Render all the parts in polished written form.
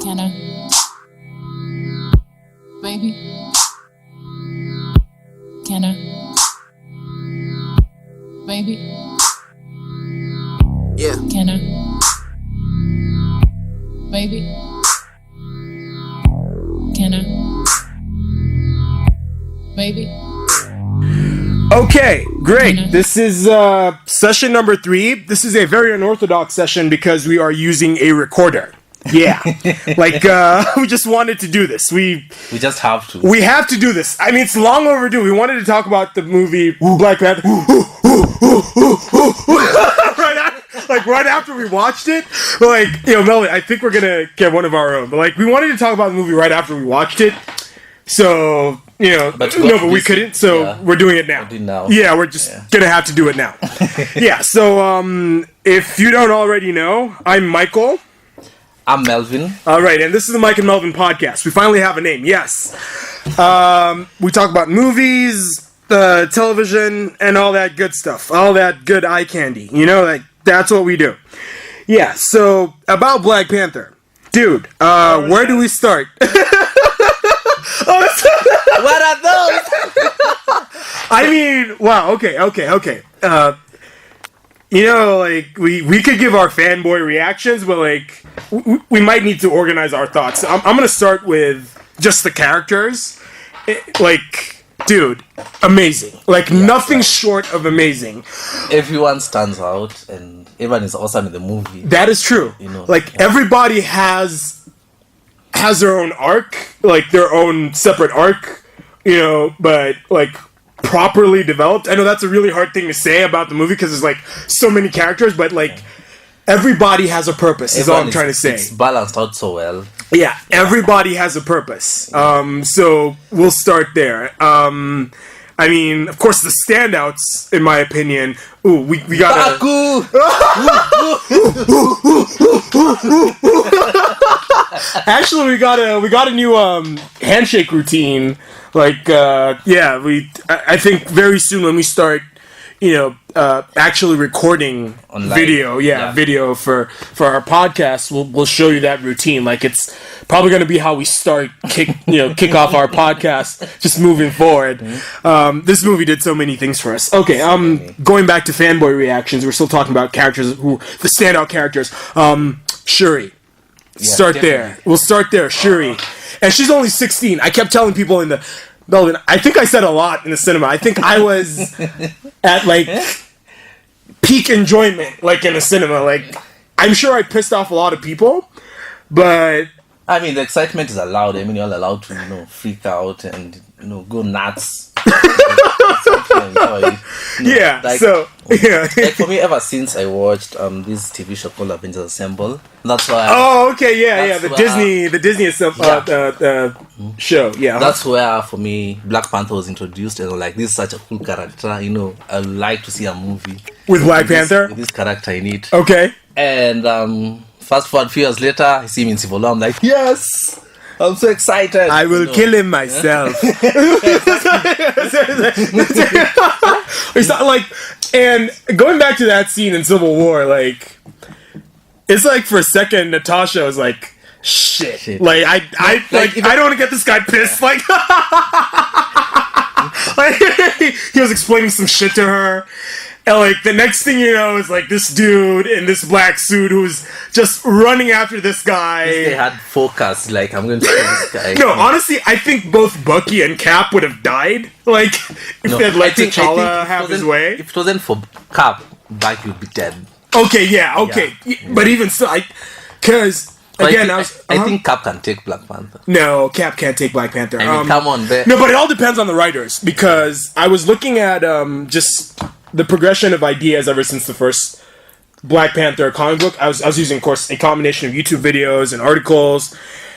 Can I? Baby? Can I? Baby? Yeah. Can I? Baby? Can I? Baby? Okay, great. This is session number 3. This is a very unorthodox session because we are using a recorder. Yeah. We just wanted to do this. We just have to. We have to do this. I mean, it's long overdue. We wanted to talk about the movie Black Panther. right after we watched it. Melvin, I think we're going to get one of our own. But, we wanted to talk about the movie right after we watched it. So, but we couldn't, so we're doing it now. Yeah, we're just gonna have to do it now. Yeah, so, if you don't already know, I'm Michael. I'm Melvin. Alright, and this is the Mike and Melvin podcast. We finally have a name, yes. We talk about movies, television, and all that good stuff. All that good eye candy. That's what we do. Yeah, so, about Black Panther. Dude, where do we start? What are those? I mean, wow, okay. We could give our fanboy reactions, but, we might need to organize our thoughts. I'm going to start with just the characters. Dude, amazing. Nothing short of amazing. Everyone stands out, and everyone is awesome in the movie. That is true. Everybody has their own arc, their own separate arc, but properly developed. I know that's a really hard thing to say about the movie because there's so many characters, but everybody has a purpose. Is all I'm trying to say. It's balanced out so well. Yeah, everybody has a purpose. So we'll start there. I mean, of course, the standouts, in my opinion. Ooh, we gotta. Actually, we got a new handshake routine. I think very soon when we start, actually recording online video, video for our podcast, we'll show you that routine. It's probably going to be how we start kick off our podcast, just moving forward. Mm-hmm. This movie did so many things for us. Okay, going back to fanboy reactions, we're still talking about characters the standout characters. Shuri. Start there. We'll start there, Shuri. And she's only 16. I kept telling people in the Melvin, I think I said a lot in the cinema. I think I was at peak enjoyment in the cinema. I'm sure I pissed off a lot of people, but I mean the excitement is allowed. I mean you're allowed to freak out and go nuts. For me, ever since I watched this TV show called Avengers Assemble, that's why. The Disney show. Yeah, that's where for me Black Panther was introduced, and this is such a cool character. I would like to see a movie with Black Panther with this character in it. Okay, and fast forward a few years later, I see him in Civil War. I'm like, yes. I'm so excited. I will kill him myself. It's not and going back to that scene in Civil War, it's for a second Natasha was shit. I don't want to get this guy pissed. He was explaining some shit to her. And the next thing you know is this dude in this black suit who's just running after this guy. If they had focus, I'm going to kill this guy. No, honestly, I think both Bucky and Cap would have died. If they had let T'Challa have his way. If it wasn't for Cap, Bucky would be dead. Okay, yeah, okay. Yeah. But even so, because again, I think Cap can take Black Panther. No, Cap can't take Black Panther. I mean, come on, no, but it all depends on the writers because I was looking at just the progression of ideas ever since the first Black Panther comic book. I was using, of course, a combination of YouTube videos and articles,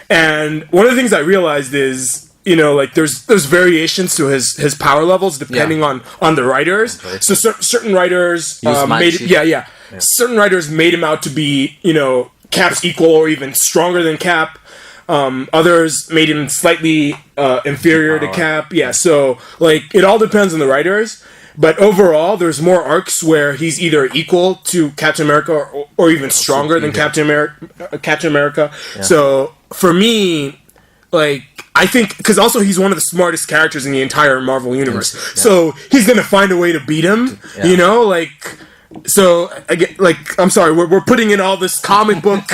and one of the things I realized is, there's variations to his power levels depending on the writers. Okay. So certain writers certain writers made him out to be Cap's equal or even stronger than Cap. Others made him slightly inferior to Cap. Yeah, so it all depends on the writers. But overall, there's more arcs where he's either equal to Captain America or even stronger than Captain America. Yeah. So for me, like, I think, because also he's one of the smartest characters in the entire Marvel universe. Yeah. So he's going to find a way to beat him, you know? Like, so, again, like, I'm sorry, we're putting in all this comic book,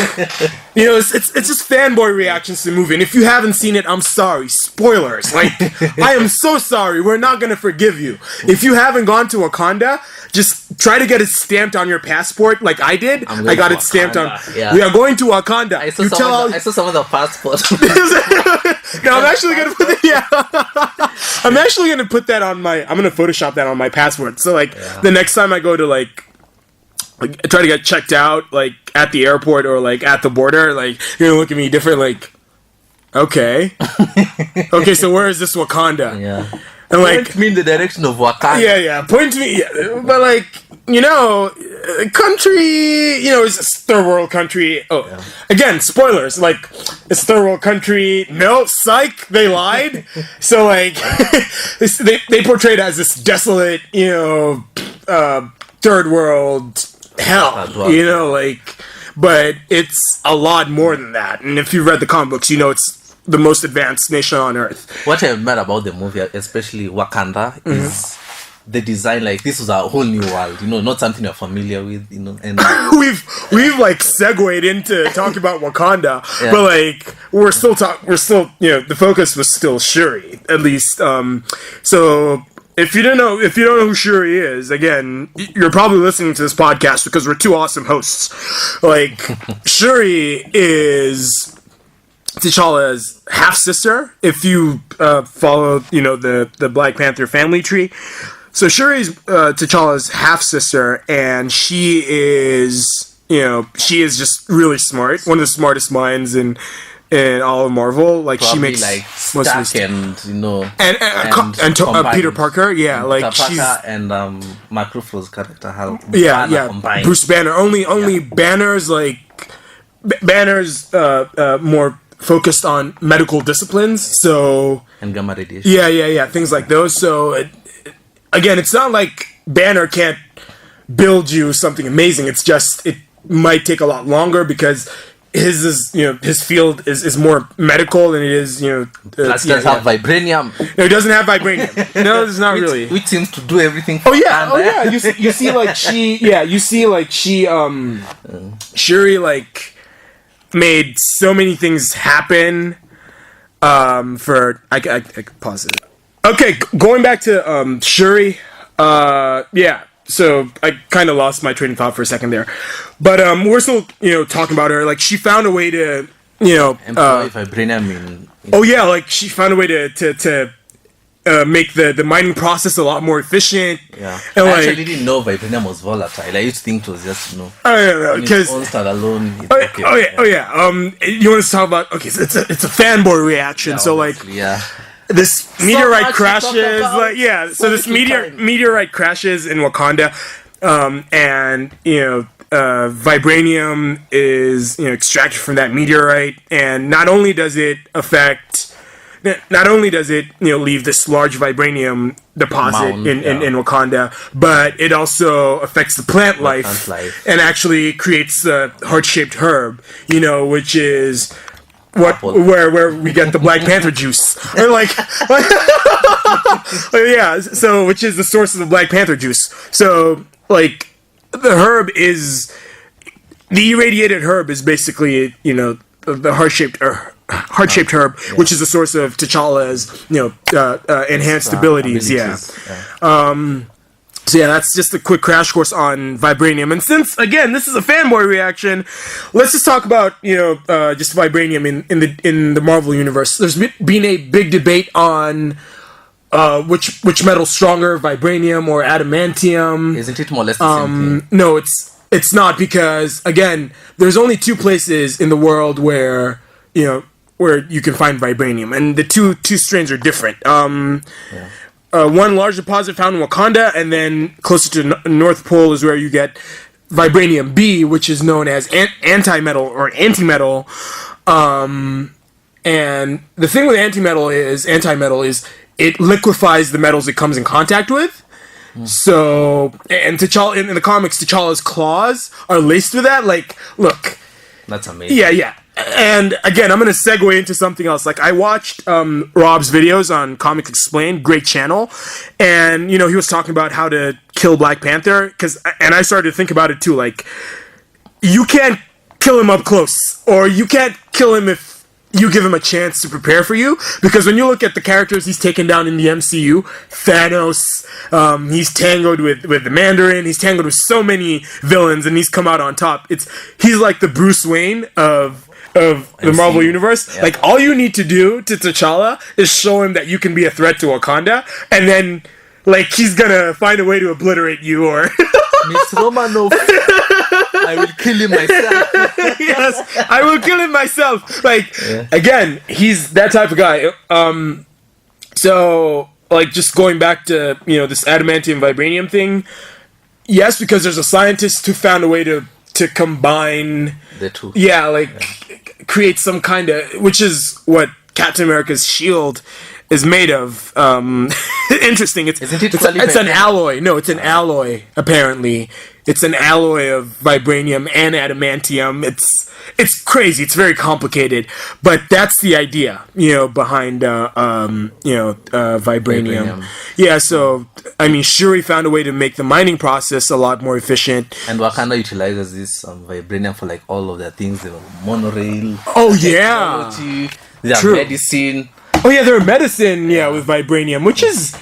you know, it's just fanboy reactions to the movie. And if you haven't seen it, I'm sorry. Spoilers. Like, I am so sorry. We're not going to forgive you. If you haven't gone to Wakanda, just try to get it stamped on your passport like I did. I got it stamped on. Yeah. We are going to Wakanda. I saw some of the passports. No, I'm actually gonna put I'm actually gonna put that on my. I'm gonna Photoshop that on my passport. So like the next time I go to like try to get checked out like at the airport or like at the border, like you're gonna look at me different. Like, okay, okay, so where is this Wakanda? Yeah. And like, Point me in the direction of Wakanda. yeah, point to me. Yeah. But like, you know, country, you know, it's a third world country. Oh, again, spoilers. Like, it's third world country. No, psych, they lied. So like, they portrayed it as this desolate, you know, third world hell. You know, like, but it's a lot more than that. And if you've read the comic books, you know it's the most advanced nation on earth. What I admire about the movie, especially Wakanda, is the design. Like, this was a whole new world, you know, not something you're familiar with, you know. And we've like segued into talking about Wakanda, but like we're still, you know, the focus was still Shuri, at least. So if you don't know who Shuri is, again, you're probably listening to this podcast because we're two awesome hosts. Like, Shuri is T'Challa's half sister. If you follow, you know, the Black Panther family tree, so Shuri's T'Challa's half sister, and she is just really smart, one of the smartest minds in all of Marvel. Like, probably she makes like most of Stark and, you know, and Peter Parker, yeah, like Peter she's Parker and Mark Ruffalo's character, combined. Bruce Banner. Only Banner's like Banner's more focused on medical disciplines, so and gamma radiation. Yeah, things like those. So again, it's not like Banner can't build you something amazing. It's just it might take a lot longer because his field is more medical and it is, you know. Plus, does have vibranium. No, it doesn't have vibranium. No, it's not really. Which seems to do everything. You see, like she Shuri like made so many things happen. For I could pause it. Okay, going back to Shuri. So I kind of lost my train of thought for a second there, but we're still, you know, talking about her. Like, she found a way to, you know, employ vibranium. Like she found a way to make the mining process a lot more efficient. Yeah, and I actually didn't know vibranium was volatile. I used to think it was just, you know, I don't know, because alone. You want to talk about? Okay, so it's a fanboy reaction. So like, this meteorite crashes, so this meteorite crashes in Wakanda, and you know, vibranium is, you know, extracted from that meteorite, and not only does it, you know, leave this large vibranium deposit in Wakanda, but it also affects the plant life and actually creates the heart-shaped herb, you know, which is where we get the Black Panther juice, or so which is the source of the Black Panther juice. So like, the irradiated herb is basically, you know, the heart-shaped herb, which is the source of T'Challa's, you know, enhanced abilities. So yeah, that's just a quick crash course on vibranium. And since, again, this is a fanboy reaction, let's just talk about, you know, just vibranium in the Marvel universe. There's been a big debate on which metal's stronger, vibranium or adamantium. Isn't it more or less the same thing? No, it's not, because again, there's only two places in the world where, you know, where you can find vibranium, and the two strains are different. One large deposit found in Wakanda, and then closer to North Pole is where you get vibranium B, which is known as anti-metal or antimetal. And the thing with antimetal is it liquefies the metals it comes in contact with. So, and T'Challa in the comics, T'Challa's claws are laced with that. Like, look, that's amazing. Yeah. And again, I'm going to segue into something else. Like, I watched Rob's videos on Comics Explained, great channel, and he was talking about how to kill Black Panther. And I started to think about it too. Like, you can't kill him up close, or you can't kill him if you give him a chance to prepare for you, because when you look at the characters he's taken down in the MCU, Thanos, he's tangled with the Mandarin, he's tangled with so many villains, and he's come out on top. He's like the Bruce Wayne of the Marvel Universe. Yeah. Like, all you need to do to T'Challa is show him that you can be a threat to Wakanda, and then, like, he's gonna find a way to obliterate you, or... Miss Romanoff, I will kill him myself. Yes, I will kill him myself. Like, again, he's that type of guy. So, like, just going back to, this adamantium vibranium thing, yes, because there's a scientist who found a way to combine the two. Yeah, like, create some kind of, which is what Captain America's shield is made of. Interesting. It's an alloy. No, it's an alloy. Apparently, it's an alloy of vibranium and adamantium. It's crazy. It's very complicated, but that's the idea, behind vibranium. Yeah. So, I mean, Shuri found a way to make the mining process a lot more efficient. And Wakanda utilizes this vibranium for, like, all of their things. The monorail. Oh yeah. Their medicine. Oh yeah, they're medicine, with vibranium, which is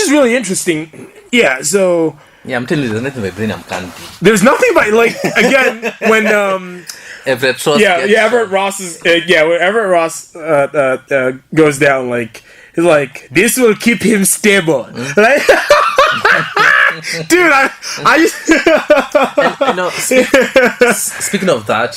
really interesting. Yeah, so yeah, I'm telling you, there's nothing vibranium can't do. There's nothing but, like, again, when Everett Ross. Everett Ross is when Everett Ross goes down, like, he's like, this will keep him stable. Like, dude, I just speaking of that,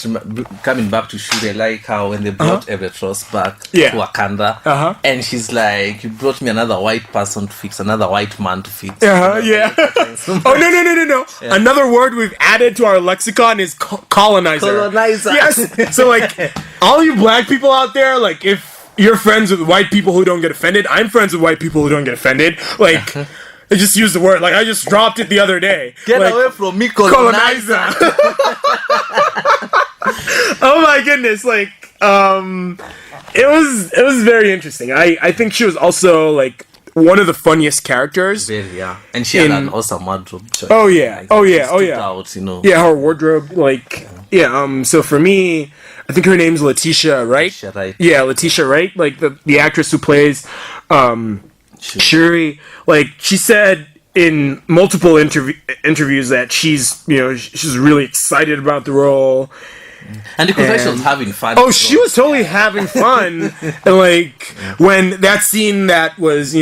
coming back to Shuri, I like how when they brought Everett Ross back to Wakanda, and she's like, you brought me another white person to fix, another white man to fix. Oh no! Yeah. Another word we've added to our lexicon is colonizer. Yes. So, like, all you black people out there, like, if you're friends with white people who don't get offended, I'm friends with white people who don't get offended. Like, I just used the word. Like, I just dropped it the other day. Get away from me, colonizer. Oh my goodness! Like, it was very interesting. I think she was also, like, one of the funniest characters. Yeah, and she had an awesome wardrobe choice. Oh yeah, out, Yeah, her wardrobe, like, so for me, I think her name's Letitia Wright. Yeah, Letitia Wright, like the actress who plays Shuri. Like, she said in multiple interviews that she's really excited about the role. And because she was having fun. Oh, she was totally having fun. And, like, when that scene that was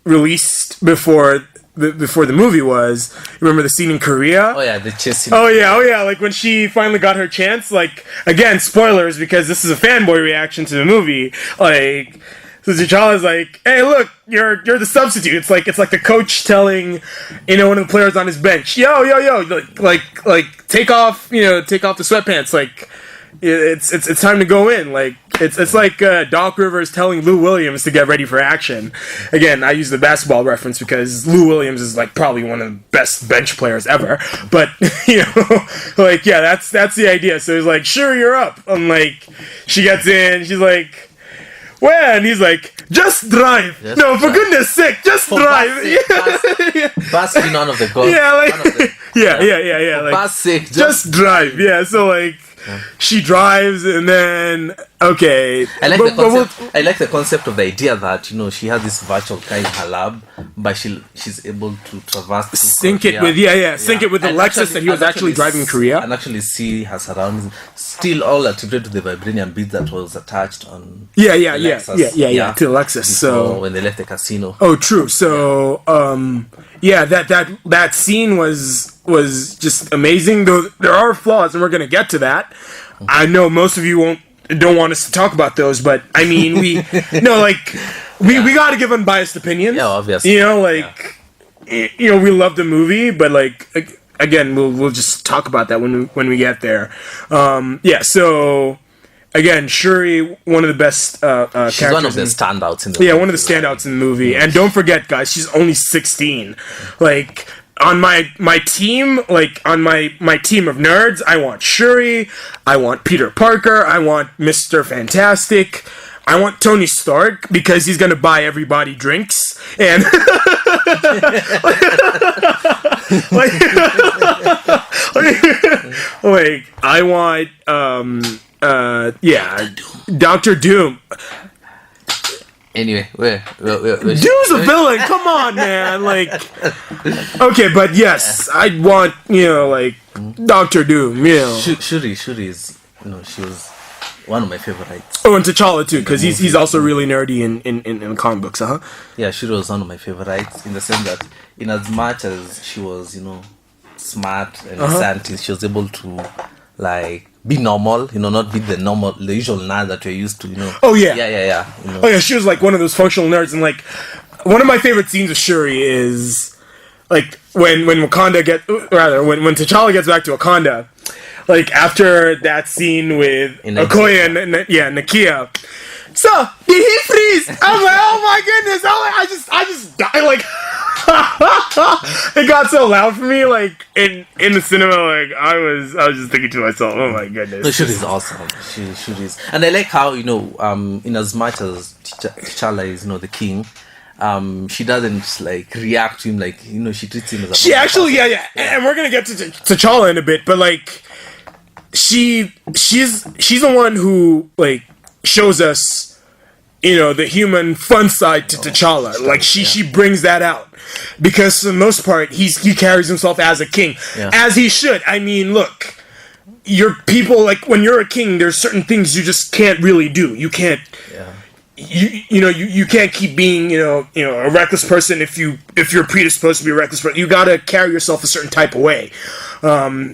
released before the movie was, remember the scene in Korea? Oh yeah, the chasing. Oh yeah, like, when she finally got her chance, like, again, spoilers, because this is a fanboy reaction to the movie, like, so T'Challa's like, hey, look, you're the substitute. It's like the coach telling, one of the players on his bench, yo, like take off the sweatpants. Like, it's time to go in. Like, it's like Doc Rivers telling Lou Williams to get ready for action. Again, I use the basketball reference because Lou Williams is, like, probably one of the best bench players ever. But like, yeah, that's the idea. So he's like, sure, you're up. I'm like, she gets in. She's like, well, and he's like, just drive. For goodness sake, just drive. Bus being one of the goals. Yeah, like, yeah. Like, bus sake, just drive. Yeah, so, like, she drives, and then, okay. I like the concept of the idea that, she has this virtual car in her lab, but she's able to traverse. Sync it with the Lexus that he was actually driving in Korea. And actually see her surroundings. Still all attributed to the vibranium bead that was attached on. To the Lexus. So when they left the casino. Oh, true. So, that scene was just amazing. Though there are flaws, and we're gonna get to that. I know most of you don't want us to talk about those, but I mean, we got to give unbiased opinions. Yeah, obviously. We love the movie, but, like, again, we'll just talk about that when we get there. So again, Shuri, one of the best characters. She's one of the standouts in the movie. Yeah, one of the standouts in the movie. And don't forget, guys, she's only 16. Like, on my team, like on my team of nerds, I want Shuri, I want Peter Parker, I want Mr. Fantastic, I want Tony Stark because he's gonna buy everybody drinks and like I want Doctor Doom. Anyway, where Doom's a villain. Come on, man. Like, okay, but yes, I want like Doctor Doom. Shuri is she was one of my favorites. Oh, and T'Challa too, because he's also really nerdy in comic books, Yeah, Shuri was one of my favorites in the sense that, in as much as she was, smart and scientist, she was able to like be normal, not be the usual nerd that you're used to, Oh yeah, yeah. Oh yeah, she was like one of those functional nerds, and like one of my favorite scenes of Shuri is like when when T'Challa gets back to Wakanda. Like, after that scene with Okoye and Nakia. So, did he freeze? I'm like, oh my goodness. I just died. Like, it got so loud for me, like, in the cinema, like, I was just thinking to myself, oh my goodness. No, Shuri's awesome. Shuri's. And I like how, in as much as T'Challa is, the king, she doesn't like react to him like, she treats him as a She actually, yeah. And we're gonna get to T'Challa in a bit, but like, she's the one who like shows us the human fun side to T'Challa. Like she brings that out because for the most part he carries himself as a king, as he should. I mean, look, your people, like when you're a king, there's certain things you just can't really do. You can't. You can't keep being a reckless person if you're predisposed to be a reckless person. You gotta carry yourself a certain type of way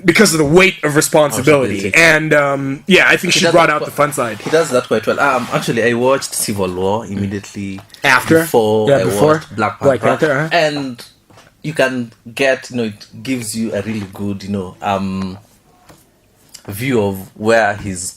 because of the weight of responsibility. And I think she brought out the fun side. He does that quite well. Actually, I watched Civil War immediately before I watched Black Panther, uh-huh. And you can get it gives you a really good view of where he's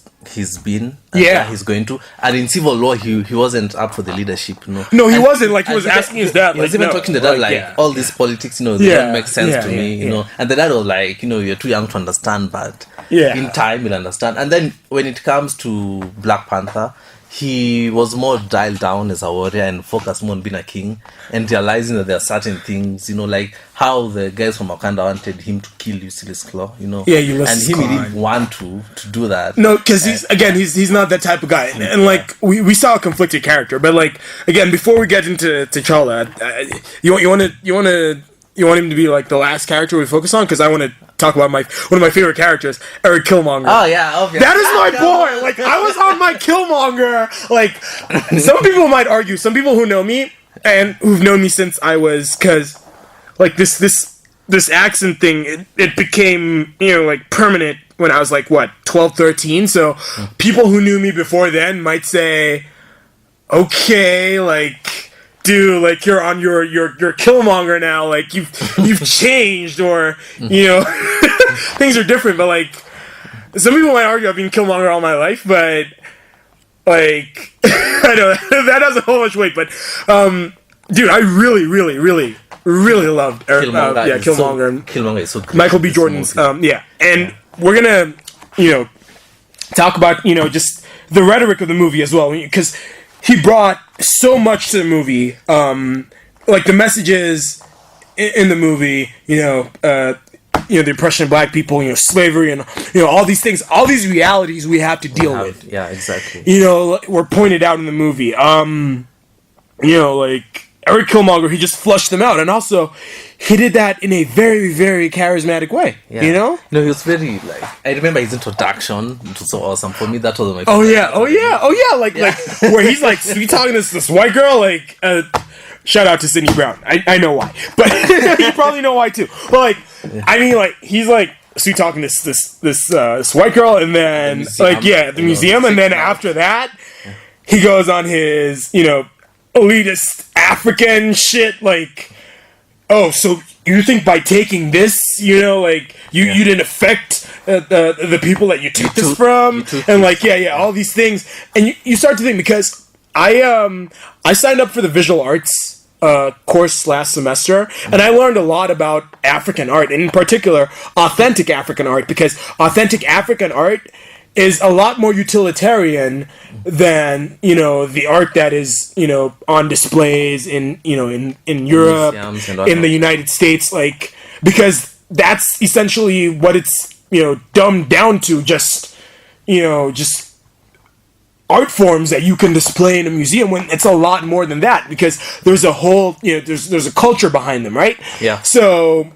been and where he's going to. And in Civil War he wasn't up for the leadership. No, he wasn't. Like, he was asking his dad, he was even talking to the dad all these politics they don't make sense to me. And the dad was like, you're too young to understand, but in time you'll understand. And then when it comes to Black Panther, he was more dialed down as a warrior and focused more on being a king and realizing that there are certain things, like how the guys from Wakanda wanted him to kill Ulysses Claw, Ulysses and he didn't want to do that. No, because he's not that type of guy, and like we saw a conflicted character. But like, again, before we get into T'Challa, you want him to be like the last character we focus on, because I want to talk about one of my favorite characters, Eric Killmonger. Oh yeah, obviously. That is my boy. Like, I was on my Killmonger. Like, some people might argue, some people who know me and who've known me since I was, because like this accent thing, it became like permanent when I was like 12, 13. So people who knew me before then might say, okay, like, dude, like, you're on your Killmonger now, like you've changed, or things are different. But like, some people might argue I've been Killmonger all my life, but like I know that doesn't hold much weight. But dude, I really loved Killmonger. Killmonger is so good. Michael B. Jordan's and we're gonna talk about just the rhetoric of the movie as well, because he brought so much to the movie, like the messages in the movie, the oppression of black people, slavery, and all these things, all these realities we have to deal with. Yeah, exactly. Were pointed out in the movie. Like Eric Killmonger, he just flushed them out, and also he did that in a very, very charismatic way. No, he was very like. I remember his introduction. It was so awesome for me. That was my. Oh yeah. Like where he's like sweet talking this white girl. Like, shout out to Sidney Brown. I know why, but you probably know why too. But like, I mean, like, he's like sweet talking this white girl, and then the museum, and then after that, he goes on his elitist African shit, like, oh, so you think by taking this, like, you didn't affect the people that you took this from, and like, all these things, and you start to think, because I signed up for the visual arts course last semester, and I learned a lot about African art, and in particular, authentic African art, because authentic African art is a lot more utilitarian than, you know, the art that is, you know, on displays in, you know, in Europe, in the United States, like, because that's essentially what it's, you know, dumbed down to, just, you know, just art forms that you can display in a museum, when it's a lot more than that, because there's a whole, you know, there's a culture behind them, right? Yeah. So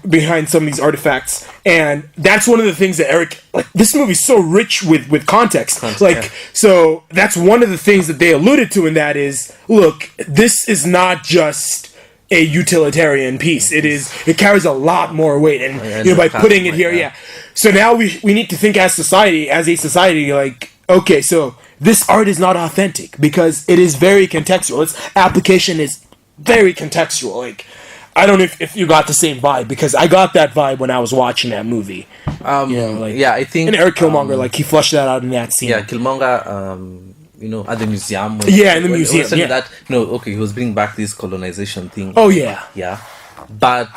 behind some of these artifacts, and that's one of the things that Eric, like, this movie's so rich with context, like, yeah. So that's one of the things that they alluded to in that is, look, this is not just a utilitarian piece. It carries a lot more weight, and you know, by putting it here, yeah. So now we need to think as a society, like, okay, so this art is not authentic because it is very contextual. Its application is very contextual. Like, I don't know if you got the same vibe, because I got that vibe when I was watching that movie. You know, like, yeah, I think, and Eric Killmonger, like, he flushed that out in that scene. Yeah, Killmonger, you know, at the museum. In the museum. Yeah. That, no, okay, he was bringing back this colonization thing. Oh yeah. Yeah, but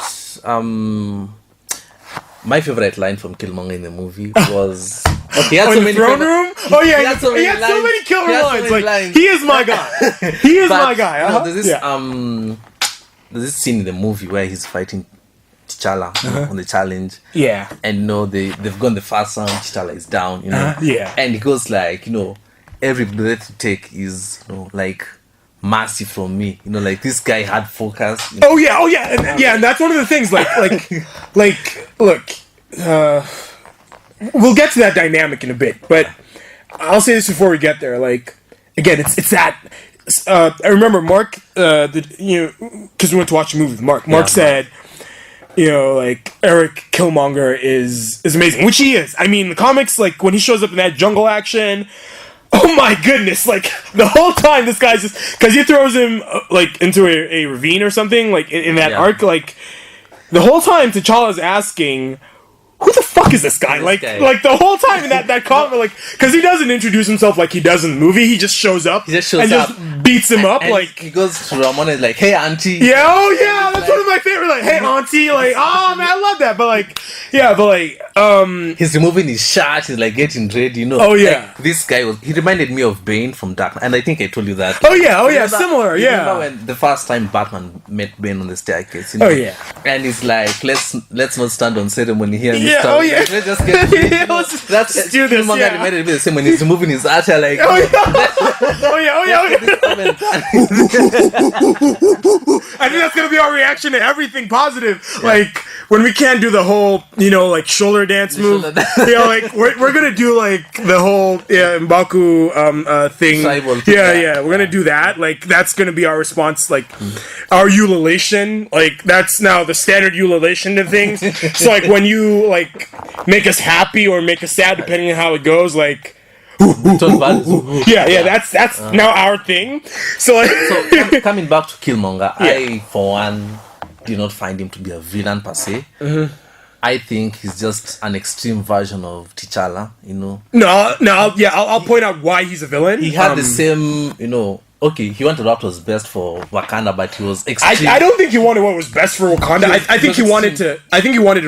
my favorite line from Killmonger in the movie was, okay, he had so many throne room. Oh yeah, he had so many killer lines. Like, he is my guy. He is my guy. No, there's this scene in the movie where he's fighting T'Challa on the challenge. Yeah. And you know, they've gone the first round, T'Challa is down, you know. Yeah. And he goes like, you know, every breath you take is, you know, like, mercy from me. You know, like, this guy had focus. You know? Oh yeah. And that's one of the things, like look, we'll get to that dynamic in a bit, but I'll say this before we get there. Like, again, it's that. I remember Mark, you know, because we went to watch a movie with Mark. Mark said, you know, like, Eric Killmonger is amazing, which he is. I mean, the comics, like, when he shows up in that jungle action, oh my goodness, like, the whole time this guy's just, because he throws him, like, into a ravine or something, like, in that arc, like, the whole time T'Challa's asking, who the fuck is this guy? Like the whole time in that comment, like, because he doesn't introduce himself like he does in the movie. He just shows up. Just beats him up. And like, he goes to Ramon and is like, hey auntie. Yeah, oh yeah, that's one of my favorite. Like, hey auntie, like, oh man, I love that. But like, yeah, but like, he's removing his shirt. He's like getting ready, you know. Oh yeah, like, this guy he reminded me of Bane from Dark Knight, and I think I told you that. Oh yeah, similar. Yeah. Remember when the first time Batman met Bane on the staircase? You know? Oh yeah. And he's like, let's not stand on ceremony here. Yeah. Oh yeah. Let's just get. You know, that's do this. Yeah. Reminded me the same when he's removing his archer. Like, oh yeah. I think that's gonna be our reaction to everything positive. Yeah. Like, when we can't do the whole, you know, like, shoulder dance move. You know, like, we're gonna do like the whole Mbaku thing. Yeah. We're gonna do that. Like, that's gonna be our response. Like, our ululation. Like, that's now the standard ululation to things. So like, when you like make us happy or make us sad, depending on how it goes, like. Yeah, that's now our thing. So, like, coming back to Killmonger, I for one do not find him to be a villain per se. Mm-hmm. I think he's just an extreme version of T'Challa, you know. I'll point out why he's a villain. He had the same, you know. Okay, he wanted what was best for Wakanda, but he was extreme. I don't think he wanted what was best for Wakanda. I think he wanted to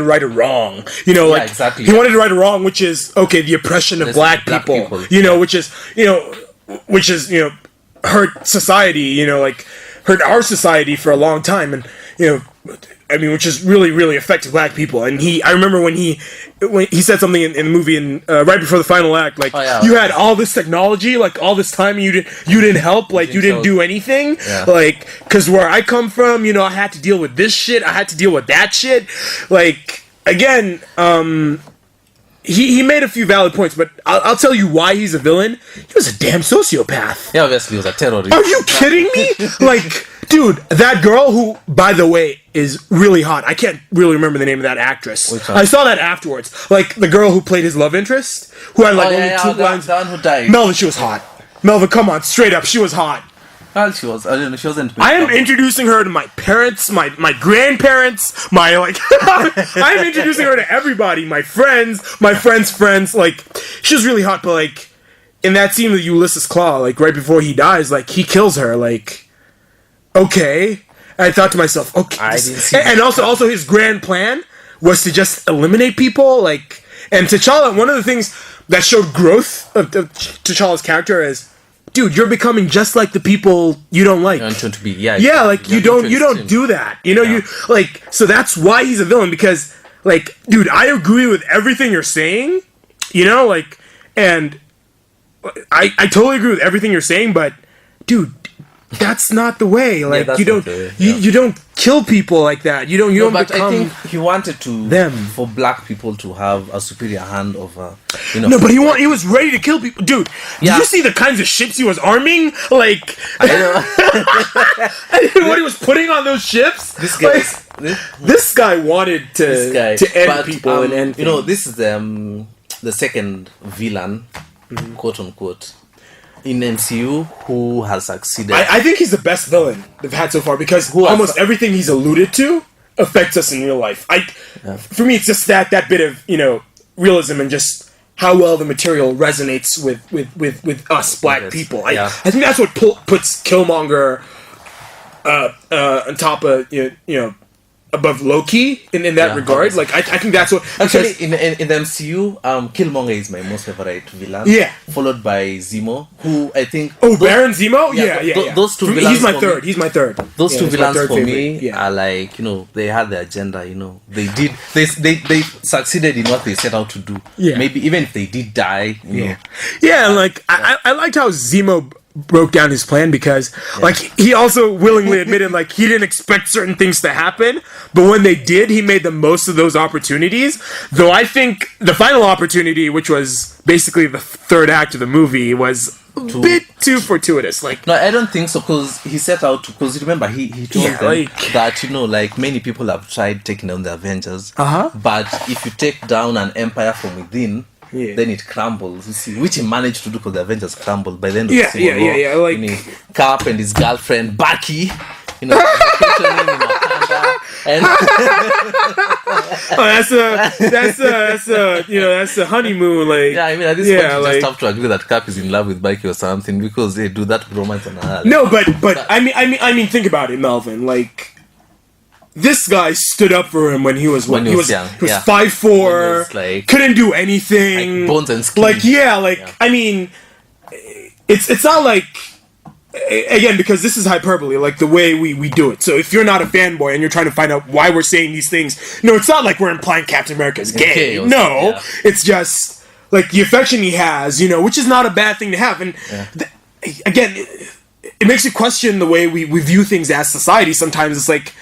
right a wrong. You know, like, exactly. He wanted to right a wrong, which is the oppression of black people. You know, which is hurt society. You know, like, hurt our society for a long time, and you know. I mean, which is really, really affected black people. And I remember when he said something in the movie, and right before the final act, like, you had all this technology, like, all this time, and you didn't help, like, you didn't do anything, like, because where I come from, you know, I had to deal with this shit, I had to deal with that shit, like, again, he made a few valid points, but I'll tell you why he's a villain. He was a damn sociopath. Yeah, obviously, he was a terrorist. Are you kidding me? Like, dude, that girl who, by the way, is really hot. I can't really remember the name of that actress. I saw that afterwards. Like, the girl who played his love interest, who had like only 2 lines. The one who died. Melvin, she was hot. Melvin, come on, straight up, she was hot. Well, she was. I don't know. She wasn't. I am introducing her to my parents, my grandparents, my like. I am introducing her to everybody, my friends' friends. Like, she was really hot, but like, in that scene with Ulysses Claw, like right before he dies, like he kills her. Like, okay. I thought to myself, okay. I didn't see and also his grand plan was to just eliminate people. Like, and T'Challa, one of the things that showed growth of T'Challa's character is, dude, you're becoming just like the people you don't like. Yeah, like you don't do that. You know, you like, so that's why he's a villain, because like, dude, I agree with everything you're saying. You know, like, and I totally agree with everything you're saying, but dude, that's not the way. Like, you don't you don't kill people like that. You don't but become. I think he wanted to for black people to have a superior hand over. No, but he was ready to kill people, dude. Did you see the kinds of ships he was arming? Like, what he was putting on those ships. This guy wanted to end people and end. This is the second villain, quote unquote, in MCU who has succeeded. I think he's the best villain they've had so far, because almost everything he's alluded to affects us in real life. For me, it's just that bit of realism and just how well the material resonates with us black people. I think that's what puts Killmonger on top of above Loki in that regard. Obviously. Like I think that's what actually in the MCU, Killmonger is my most favorite villain. Yeah, followed by Zemo, who I think Baron Zemo. Yeah. Those two villains. He's my third. Those two villains for me are like they had their agenda. They did they succeeded in what they set out to do. Yeah. Maybe even if they did die. And like I liked how Zemo broke down his plan, because like he also willingly admitted like he didn't expect certain things to happen, but when they did, he made the most of those opportunities. Though I think the final opportunity, which was basically the third act of the movie, was a bit too fortuitous. Like, no, I don't think so, because he set out to, because remember he told them that like many people have tried taking down the Avengers, but if you take down an empire from within, then it crumbles. You see, which he managed to do, because the Avengers crumbled by the end of the Civil War. Like Cap and his girlfriend Bucky, and that's a honeymoon. Like, I mean, at this point you just have to agree that Cap is in love with Bucky or something, because they do that romance on her. No, but I mean, think about it, Melvin. Like, this guy stood up for him when he was young. He was 5'4", like, couldn't do anything, like bones and skin. I mean, it's not like, again, because this is hyperbole, like the way we do it. So if you're not a fanboy and you're trying to find out why we're saying these things, no, it's not like we're implying Captain America is gay. It's just like the affection he has, which is not a bad thing to have. And again, it makes you question the way we view things as society. Sometimes it's like,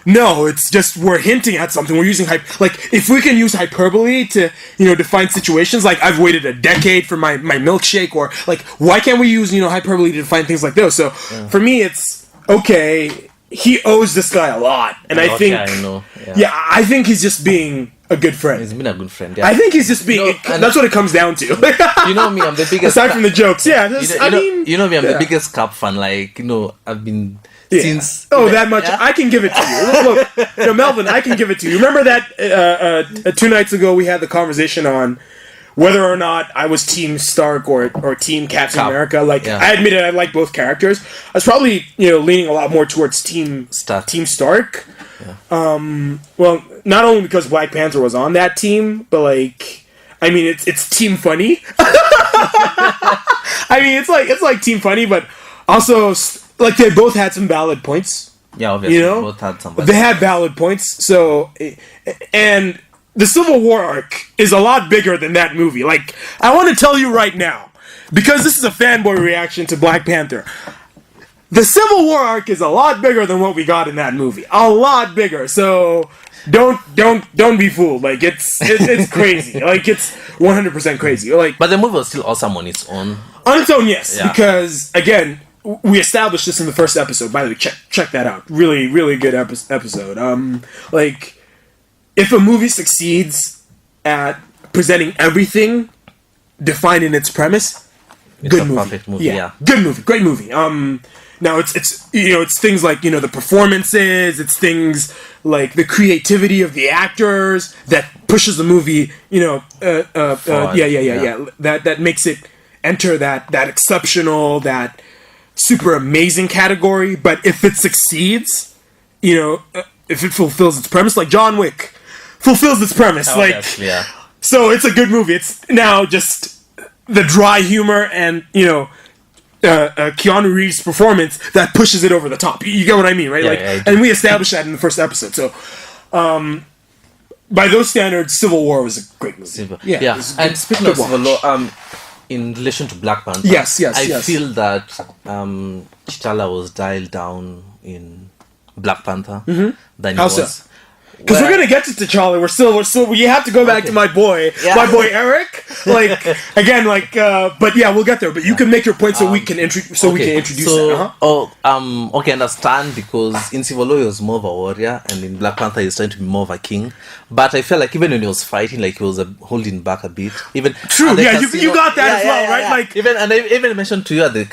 no, it's just we're hinting at something. We're using like, if we can use hyperbole to define situations, like I've waited a decade for my milkshake, or like, why can't we use hyperbole to define things like those? So for me, it's okay. He owes this guy a lot, and I think I think he's just being a good friend. He's been a good friend. I think he's just being. That's what it comes down to. You know me, I'm the biggest. Aside from the jokes, I'm the biggest Cap fan. Like, I've been. Since that much, I can give it to you. Look, Melvin, I can give it to you. Remember that 2 nights ago we had the conversation on whether or not I was Team Stark or Team Captain America. Like, I admitted I like both characters. I was probably leaning a lot more towards Team Stark. Well, not only because Black Panther was on that team, but like, I mean, it's Team Funny. I mean, it's like Team Funny, but also, like, they both had some valid points. Yeah, obviously. Both had some. They had valid points. So, and the Civil War arc is a lot bigger than that movie. Like, I want to tell you right now, because this is a fanboy reaction to Black Panther, the Civil War arc is a lot bigger than what we got in that movie. A lot bigger. So, don't be fooled. Like, it's crazy. Like, it's 100% crazy. Like, but the movie was still awesome on its own. On its own, yes. Yeah. Because, again, we established this in the first episode. By the way, check that out. Really, really good episode. Like, if a movie succeeds at presenting everything defined in its premise, good movie. Perfect movie. Yeah, good movie, great movie. Now it's it's things like the performances. It's things like the creativity of the actors that pushes the movie. That makes it enter that exceptional, that super amazing category, but if it succeeds, you know, if it fulfills its premise, like John Wick fulfills its premise, Oh, like, yes, yeah. so it's a good movie. It's now just the dry humor and, you know, Keanu Reeves' performance that pushes it over the top. You get what I mean, right? Yeah, like, yeah, and we established that in the first episode. So, by those standards, Civil War was a great movie. Yeah. It was a And good- speaking good of Civil watch. War, in relation to Black Panther, Yes, I yes. feel that T'Challa was dialed down in Black Panther than he How so? was. Because we're gonna get to T'Challa. We're still. You have to go back to my boy Eric. Like again, like. But yeah, we'll get there. But you can make your point so we can introduce. So we can introduce it. Okay, understand, because in Civil War he was more of a warrior, and in Black Panther he's trying to be more of a king. But I felt like even when he was fighting, like he was holding back a bit. Even true. Yeah, you got that as well, right? Like even, and I even mentioned to you at the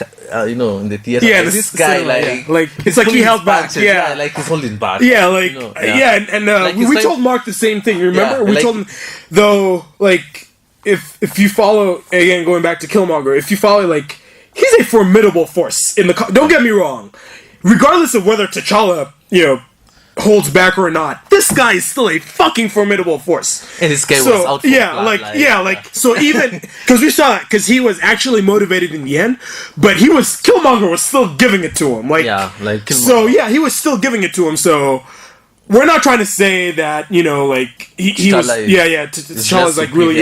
in the theater. Yeah, like, this guy like it's like he held back. punches, Yeah, like he's holding back. Yeah, like and Like, we told Mark the same thing. Remember, we told him though, like if you follow again, going back to Killmonger, if you follow, like, he's a formidable force in the. Don't get me wrong, regardless of whether T'Challa, you know, holds back or not, this guy is still a fucking formidable force. And this guy was out for blood, so even because we saw that, because he was actually motivated in the end, but Killmonger was still giving it to him, like Killmonger. He was still giving it to him. So we're not trying to say that, you know, like he was T'Challa's like really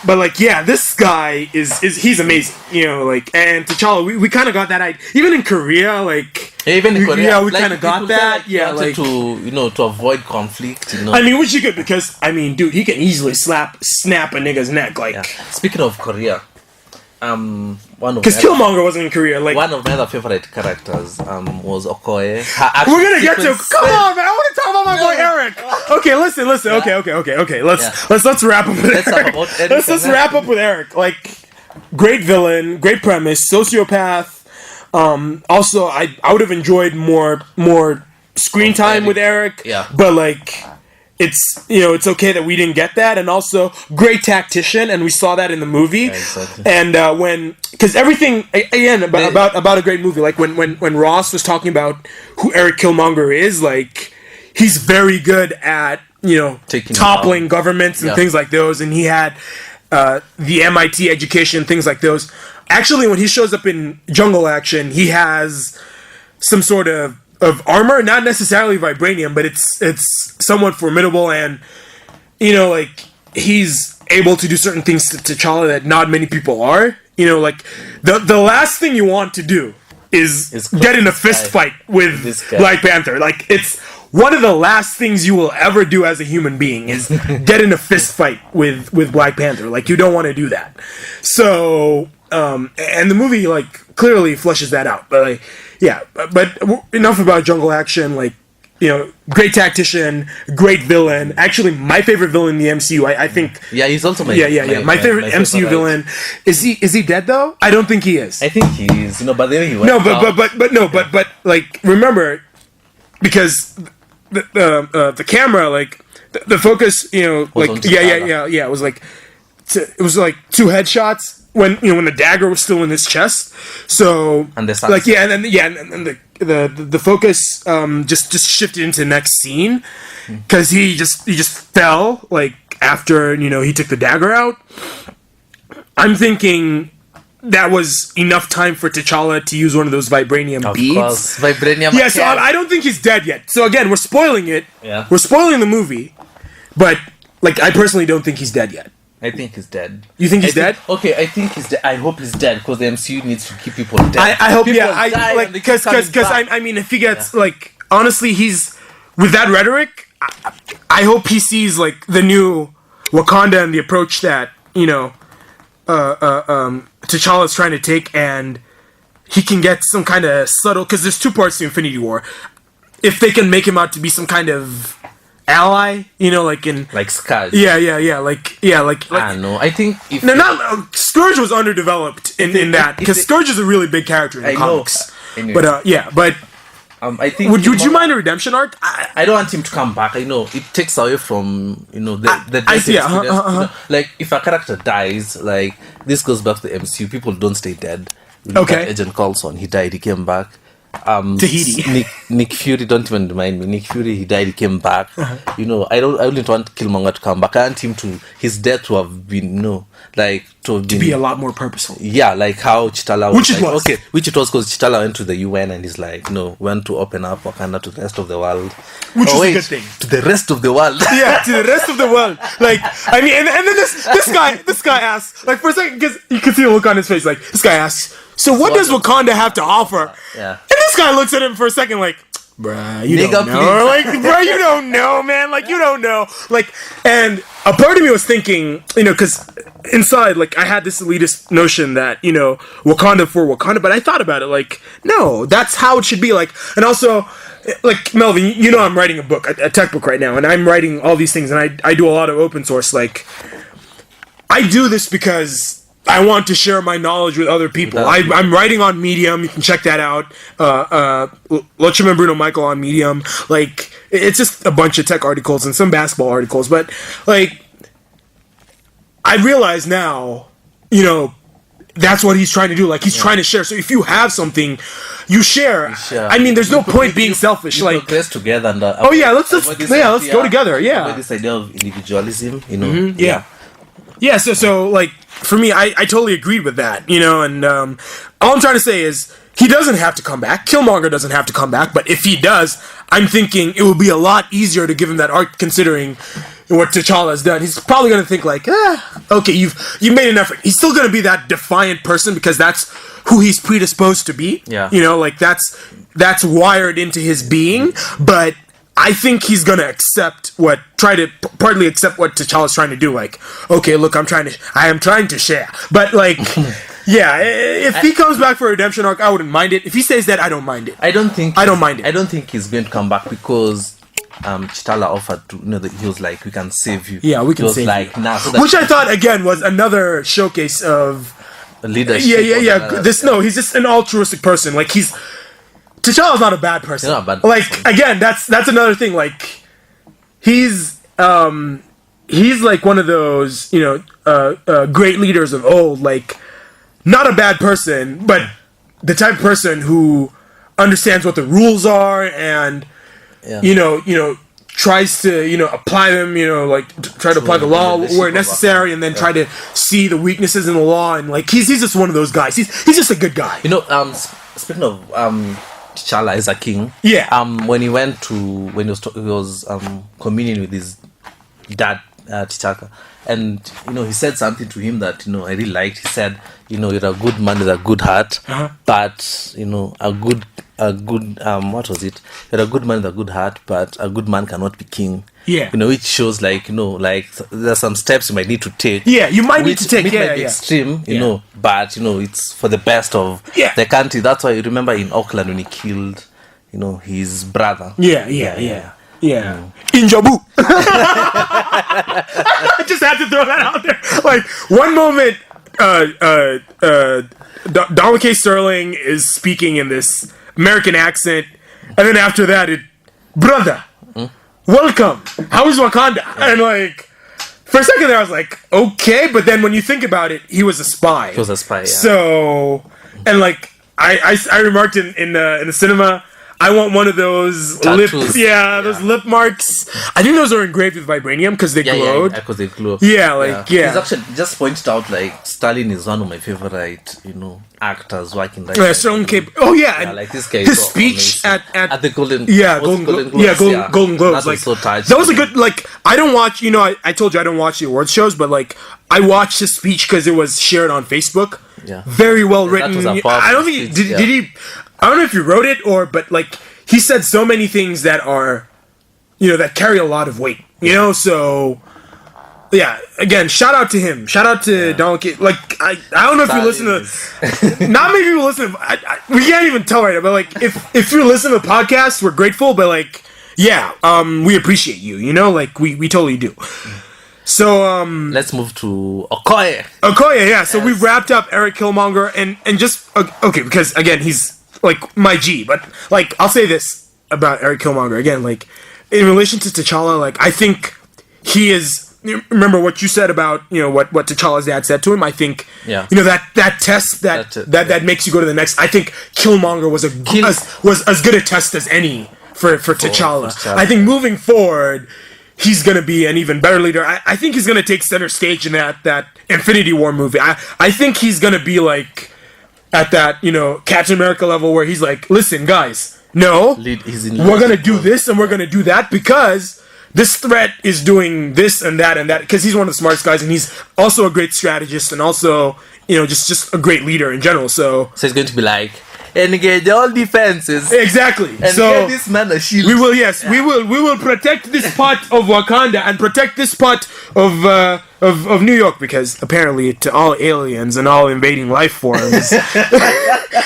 but like this guy is he's amazing, you know, like, and T'Challa we kind of got that idea even in Korea, like even in Korea, we kind of got that, like to avoid conflict, you know. I mean, which you could, because I mean, dude, he can easily snap a nigga's neck, like. Speaking of Korea, because Killmonger wasn't in Korea, like one of my other favorite characters was Okoye. We're gonna get to. Come on, man! I want to talk about my boy Eric. Okay, listen. Okay. Let's wrap up with Eric. Let's wrap up with Eric. Like, great villain, great premise, sociopath. Also, I would have enjoyed more screen time with Eric. Yeah, but like. It's, you know, it's okay that we didn't get that, and also great tactician, and we saw that in the movie. Yeah, exactly. And because everything again about a great movie, like when Ross was talking about who Eric Killmonger is, like, he's very good at, you know, toppling governments and things like those, and he had the MIT education, things like those. Actually, when he shows up in Jungle Action, he has some sort of armor, not necessarily vibranium, but it's somewhat formidable, and, you know, like, he's able to do certain things to T'Challa that not many people are. You know, like, the last thing you want to do is get in a fist fight with Black Panther. Like, it's one of the last things you will ever do as a human being is get in a fist fight with Black Panther. Like, you don't want to do that. So, and the movie, like, clearly fleshes that out. But, like, yeah, but enough about Jungle Action. Like, you know, great tactician, great villain. Actually, my favorite villain in the MCU. I think. Yeah, he's also my my favorite MCU villain. Is he dead though? I don't think he is. I think he is. You know, but then he went but like, remember, because the camera, like the focus, you know, like it was like two headshots. When the dagger was still in his chest, so and the focus just shifted into the next scene, because he just fell, like, after, you know, he took the dagger out. I'm thinking that was enough time for T'Challa to use one of those vibranium beads. Of course, vibranium. Yeah, so I don't think he's dead yet. So again, we're spoiling it. Yeah, we're spoiling the movie, but, like, I personally don't think he's dead yet. I think he's dead. You think he's dead? Okay, I think he's dead. I hope he's dead, because the MCU needs to keep people dead. I hope, because I mean, if he gets, like, honestly, he's, with that rhetoric, I hope he sees, like, the new Wakanda and the approach that, you know, T'Challa's trying to take, and he can get some kind of subtle, because there's two parts to Infinity War. If they can make him out to be some kind of ally, you know, like in Scourge. Yeah. I don't know. I think Scourge was underdeveloped in that, because Scourge is a really big character in the comics. Anyway. But I think would you mind a redemption arc? I don't want him to come back. I know it takes away from, you know, the death experience. You know, like, if a character dies, like, this goes back to the MCU. People don't stay dead. Agent Coulson, he died, he came back. Tahiti. Nick Fury, don't even remind me. Nick Fury, he died, he came back. You know, I wouldn't want Killmonger to come back. I want him to, his death to have been, to be a lot more purposeful. Yeah, like how Chitala was. Which it was because Chitala went to the UN and he's like, went to open up Wakanda to the rest of the world. Which is a good thing. To the rest of the world. Yeah, to the rest of the world. Like, I mean, and then this guy asks, like, for a second, because you can see the look on his face, like, this guy asks, so what does Wakanda have to offer? Yeah. And this guy looks at him for a second like, bruh, you don't know. Please. Like, bruh, you don't know, man. Like, you don't know. Like, and a part of me was thinking, because inside, like, I had this elitist notion that, Wakanda for Wakanda, but I thought about it, like, no, that's how it should be. Like, and also, like, Melvin, I'm writing a book, a tech book right now, and I'm writing all these things, and I do a lot of open source. Like, I do this because I want to share my knowledge with other people. I'm writing on Medium. You can check that out. Luchum and Bruno Michael on Medium. Like, it's just a bunch of tech articles and some basketball articles. But, like, I realize now, that's what he's trying to do. Like, he's trying to share. So if you have something, you share. I mean, there's no point being selfish. You like, progress together. And, let's go together. Yeah. This idea of individualism, Mm-hmm. Yeah. Yeah, so like, for me, I totally agreed with that, and all I'm trying to say is, he doesn't have to come back. Killmonger doesn't have to come back, but if he does, I'm thinking it will be a lot easier to give him that arc, considering what T'Challa has done. He's probably going to think like, okay, you've made an effort. He's still going to be that defiant person, because that's who he's predisposed to be. Yeah. Like, that's wired into his being, but I think he's gonna partly accept what T'Challa's trying to do. Like, okay, look, I am trying to share. But, like, yeah, if he comes back for a redemption arc, I wouldn't mind it. If he says that, I don't mind it. I don't mind it. I don't think he's going to come back because T'Challa offered to, that he was like, we can save you. Yeah, we can save you. Nah, so which I thought, again, was another showcase of leadership. Yeah. He's just an altruistic person. Like, T'Challa's not a bad person. He's not a bad like, person. Again, that's another thing. Like, he's like one of those, great leaders of old. Like, not a bad person, but the type of person who understands what the rules are and, tries to, apply them, try to apply the law where necessary, and then try to see the weaknesses in the law. And, like, he's just one of those guys. He's just a good guy. Speaking of T'Challa is a king. Yeah. When he was communing with his dad, T'Chaka, and he said something to him that I really liked. He said, you're a good man with a good heart, but a good what was it? You're a good man with a good heart, but a good man cannot be king. Yeah. Which shows like there's some steps you might need to take. Yeah, you might need to take. It might be extreme, but it's for the best of the country. That's why you remember in Auckland when he killed, his brother. Yeah. In Jabu. I just had to throw that out there. Like, one moment, Donald K. Sterling is speaking in this American accent, and then after that, brother, welcome. How is Wakanda? And, like, for a second there, I was like, okay, but then when you think about it, he was a spy. He was a spy, yeah. So, and, like, I remarked in the cinema, I want one of those tattoos. Those lip marks. I think those are engraved with vibranium because they glowed. Yeah, because they glow. Yeah. He's actually just pointed out, like, Stalin is one of my favorite, actors working like that. Sterling K. Oh yeah, like this guy. His speech at the Golden Globes. Golden Globes. Like, so touching. That was a good. Like, I don't watch. I told you I don't watch the awards shows, but, like, I watched his speech because it was shared on Facebook. Yeah. Very well written. I don't think did he. I don't know if you wrote it but, like, he said so many things that are, that carry a lot of weight, so, yeah, again, shout out to him. Shout out to Donald K. Like, I don't know if you listen to, not many people listen to, we can't even tell right now, but, like, if you listen to the podcast, we're grateful, but, like, we appreciate you, like, we totally do. So, let's move to Okoye. Okoye, yeah, so we've wrapped up Eric Killmonger, and just, okay, because, again, he's, like, my G, but, like, I'll say this about Eric Killmonger again, like, in relation to T'Challa, like, I think he is remember what you said about what T'Challa's dad said to him. I think that test that makes you go to the next. I think Killmonger was as good a test as any for T'Challa. I think moving forward, he's going to be an even better leader. I think he's going to take center stage in that Infinity War movie. I think he's going to be like at that Captain America level where he's like, listen guys, no, we're going to do this and we're going to do that because this threat is doing this and that because he's one of the smartest guys and he's also a great strategist and also just a great leader in general. So he's going to be like, engage all defenses. Exactly. And so get this man a shield. We will protect this part of Wakanda and protect this part of New York because apparently to all aliens and all invading life forms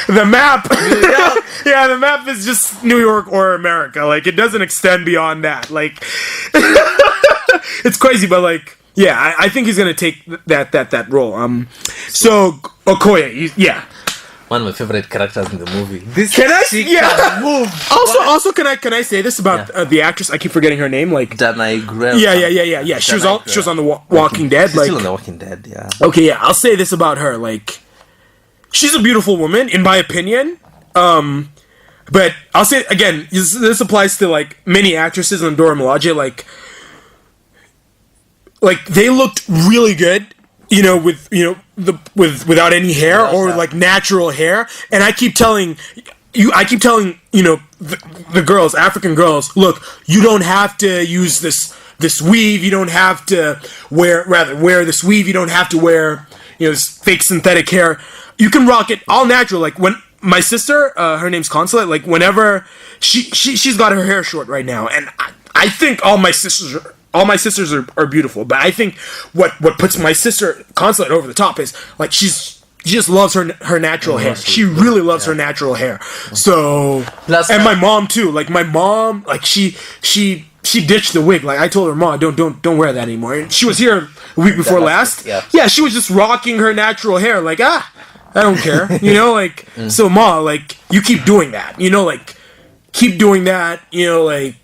the map the map is just New York or America. Like it doesn't extend beyond that. Like it's crazy, but like I think he's gonna take that role. So Okoye, one of my favorite characters in the movie. Can move. Also, can I say this about the actress? I keep forgetting her name. Like Danai Grell. Yeah. She was on the Walking Dead. She's still on the Walking Dead. Yeah. Okay, yeah. I'll say this about her. Like, she's a beautiful woman, in my opinion. But I'll say again, this applies to like many actresses on Dora Milaje. Like they looked really good. Without any hair or like natural hair, and I keep telling the girls, African girls, look, you don't have to use this weave, you don't have to wear this weave, you don't have to wear this fake synthetic hair, you can rock it all natural. Like when my sister, her name's Consulate, like whenever she's got her hair short right now, and I think all my sisters are beautiful, but I think what puts my sister Consulate over the top is like she just loves her natural hair. She really loves her natural hair. So and my mom too. Like my mom, like she ditched the wig. Like I told her, Mom, don't wear that anymore. And she was here a week before last. Yeah, she was just rocking her natural hair. Like I don't care. Like so, Ma, like you keep doing that. Like keep doing that. Like.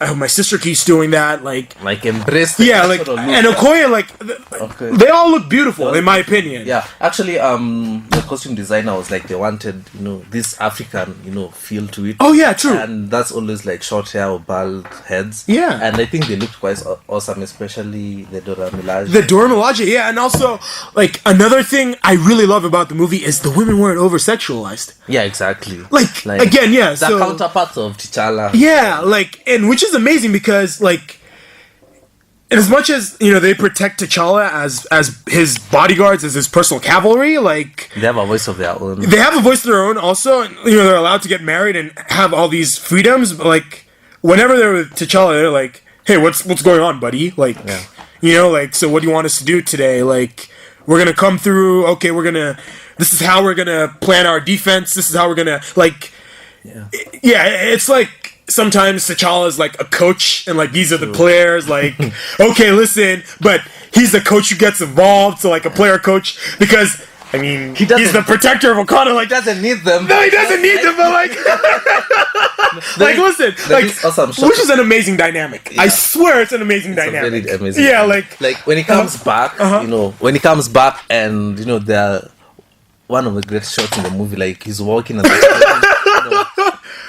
I hope my sister keeps doing that, like embrace the and Okoye, they all look beautiful in my opinion. Yeah, actually, the costume designer was like they wanted, this African, feel to it. Oh yeah, true. And that's always like short hair or bald heads. Yeah, and I think they looked quite awesome, especially the Dora Milaje. The Dora Milaje, yeah, and also like another thing I really love about the movie is the women weren't over sexualized. Yeah, exactly. Like again, yeah, the counterparts of T'Challa. Yeah, and which is amazing because like and as much as they protect T'Challa as his bodyguards, as his personal cavalry, like they have a voice of their own. They have a voice of their own also, and they're allowed to get married and have all these freedoms, but like whenever they're with T'Challa, they're like, hey, what's going on, buddy? Like like, so what do you want us to do today? Like we're gonna come through, okay, this is how we're gonna plan our defense, this is how we're gonna like it's like sometimes T'Challa is like a coach and like these are the players, like okay, listen, but he's the coach who gets involved, so like a player coach, because I mean he's the protector of Wakanda, like doesn't need them. No, he doesn't need them, but like like listen, like awesome, which is an amazing dynamic. I swear it's an amazing dynamic. Very amazing. Yeah, like when he comes back, when he comes back and they're one of the great shots in the movie, like he's walking and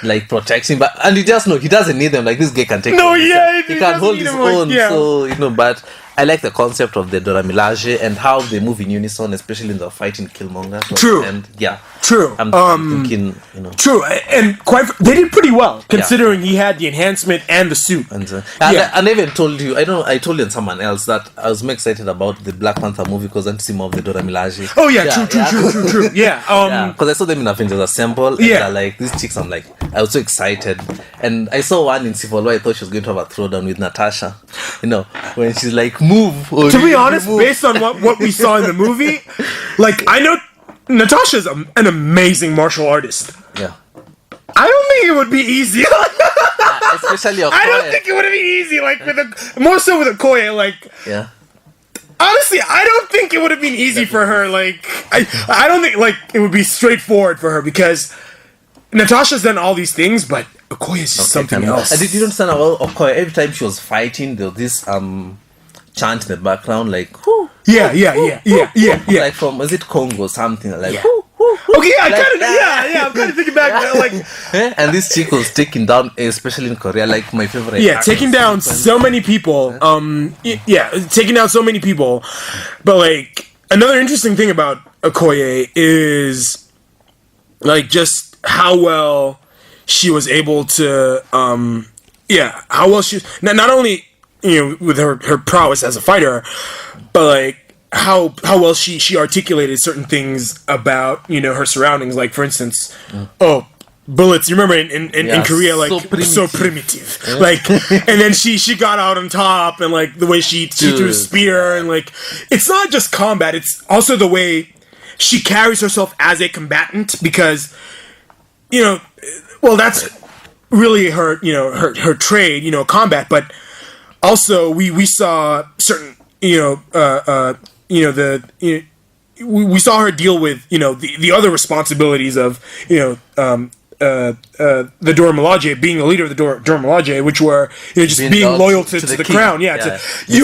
like protecting, and you just know he doesn't need them. Like this guy can take. No, he can hold his own. So but I like the concept of the Dora Milaje and how they move in unison, especially in the fight in Killmonger. True. And true. I'm thinking, True, and they did pretty well considering he had the enhancement and the suit. And I even told you, I told you and someone else that I was more excited about the Black Panther movie because I want to see more of the Dora Milaje. Oh yeah, true. Yeah. Because I saw them in Avengers Assemble. And like these chicks, I'm like, I was so excited, and I saw one in Civil War. I thought she was going to have a throwdown with Natasha. When she's like, move. To be honest, based on what we saw in the movie, like I know Natasha's an amazing martial artist. Yeah. I don't think it would be easy. Especially Okoye. I don't think it would be easy. Like more so with Okoye. Like honestly, I don't think it would have been easy for her. Like I don't think like it would be straightforward for her because Natasha's done all these things, but Okoye is just something else. I didn't understand about Okoye. Every time she was fighting, there was this chant in the background, like whoo. Yeah. Like from, is it Congo or something? Like whoo. Okay, I'm kind of thinking back, like, and this chick was taking down, especially in Korea, like my favorite. Yeah, taking down so many people. Taking down so many people. But like another interesting thing about Okoye is like just how well she was able to, how well she not only with her prowess as a fighter, but like how well she articulated certain things about her surroundings. Like for instance, bullets. You remember in Korea, like so primitive. Like, and then she got out on top, and like the way she threw a spear, and like it's not just combat; it's also the way she carries herself as a combatant. Because that's really her her trade, combat. But also we saw certain we saw her deal with the other responsibilities of the Dora Milaje, being a leader of the Dora Milaje, which were just being loyal to the crown. You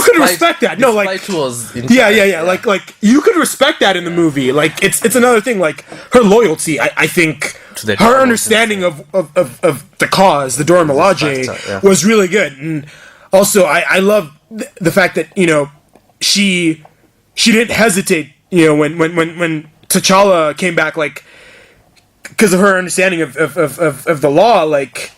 could respect that. No, like like you could respect that in the movie. Like it's another thing. Like her loyalty, I think her understanding of the cause, the Dora Milaje, was really good. And also I love the fact that she didn't hesitate, when T'Challa came back, like, because of her understanding of the law, like,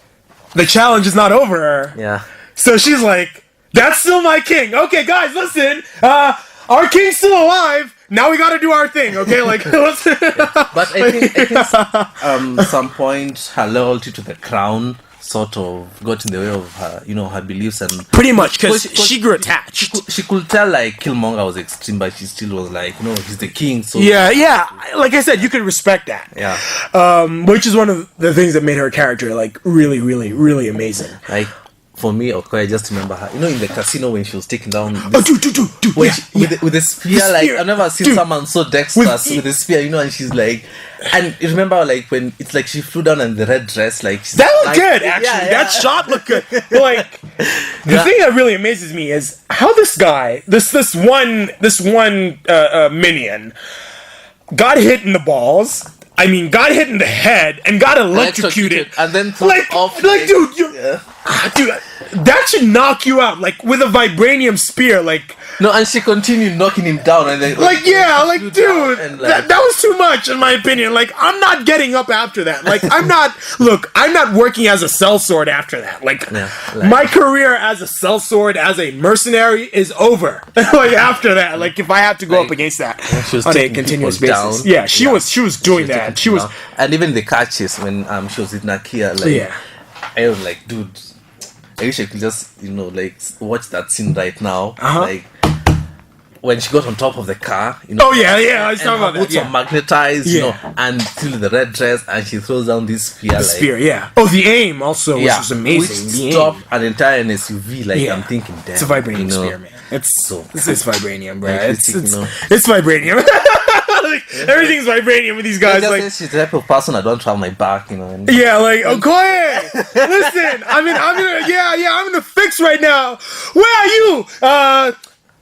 the challenge is not over. Yeah. So she's like, that's still my king. Okay, guys, listen, our king's still alive. Now we gotta do our thing, okay? Like, let's But I think some point her loyalty to the crown sort of got in the way of her, her beliefs, and pretty much because she grew attached. She could tell like Killmonger was extreme, but she still was like, he's the king. So yeah. Like I said, you could respect that. Yeah. Which is one of the things that made her character like really, really, really amazing. Like for me, I just remember her. In the casino when she was taking down. Dude. With the spear, like I've never seen someone so dexterous with the spear. And she's like. And you remember, like, when it's like she flew down in the red dress, like... That looked good, actually. That shot looked good. But, like, the thing that really amazes me is how this guy, this one minion, got hit in the balls, got hit in the head, and got electrocuted. And then off. Dude, dude, that should knock you out, like, with a vibranium spear, like... No, and she continued knocking him down, and then dude, that was too much in my opinion. Like, I'm not getting up after that. Like, I'm not working as a sellsword after that. Like, my career as a sellsword, as a mercenary, is over. Like after that, like if I have to go up against that on a continuous basis, she was doing that. She was, and even the catches when she was with Nakia, like I was like, dude, I wish I could just like watch that scene right now, like. When she got on top of the car, I was talking about that. Boots are magnetized, and still the red dress, and she throws down this spear. The aim also was amazing. Which stopped an entire SUV. Like I'm thinking, damn, it's a vibranium spear, man. It's vibranium, bro. It's vibranium. Like, everything's vibranium with these guys. Like she's the type of person I don't have my back, And, Okoye, listen, I'm in the fix right now. Where are you?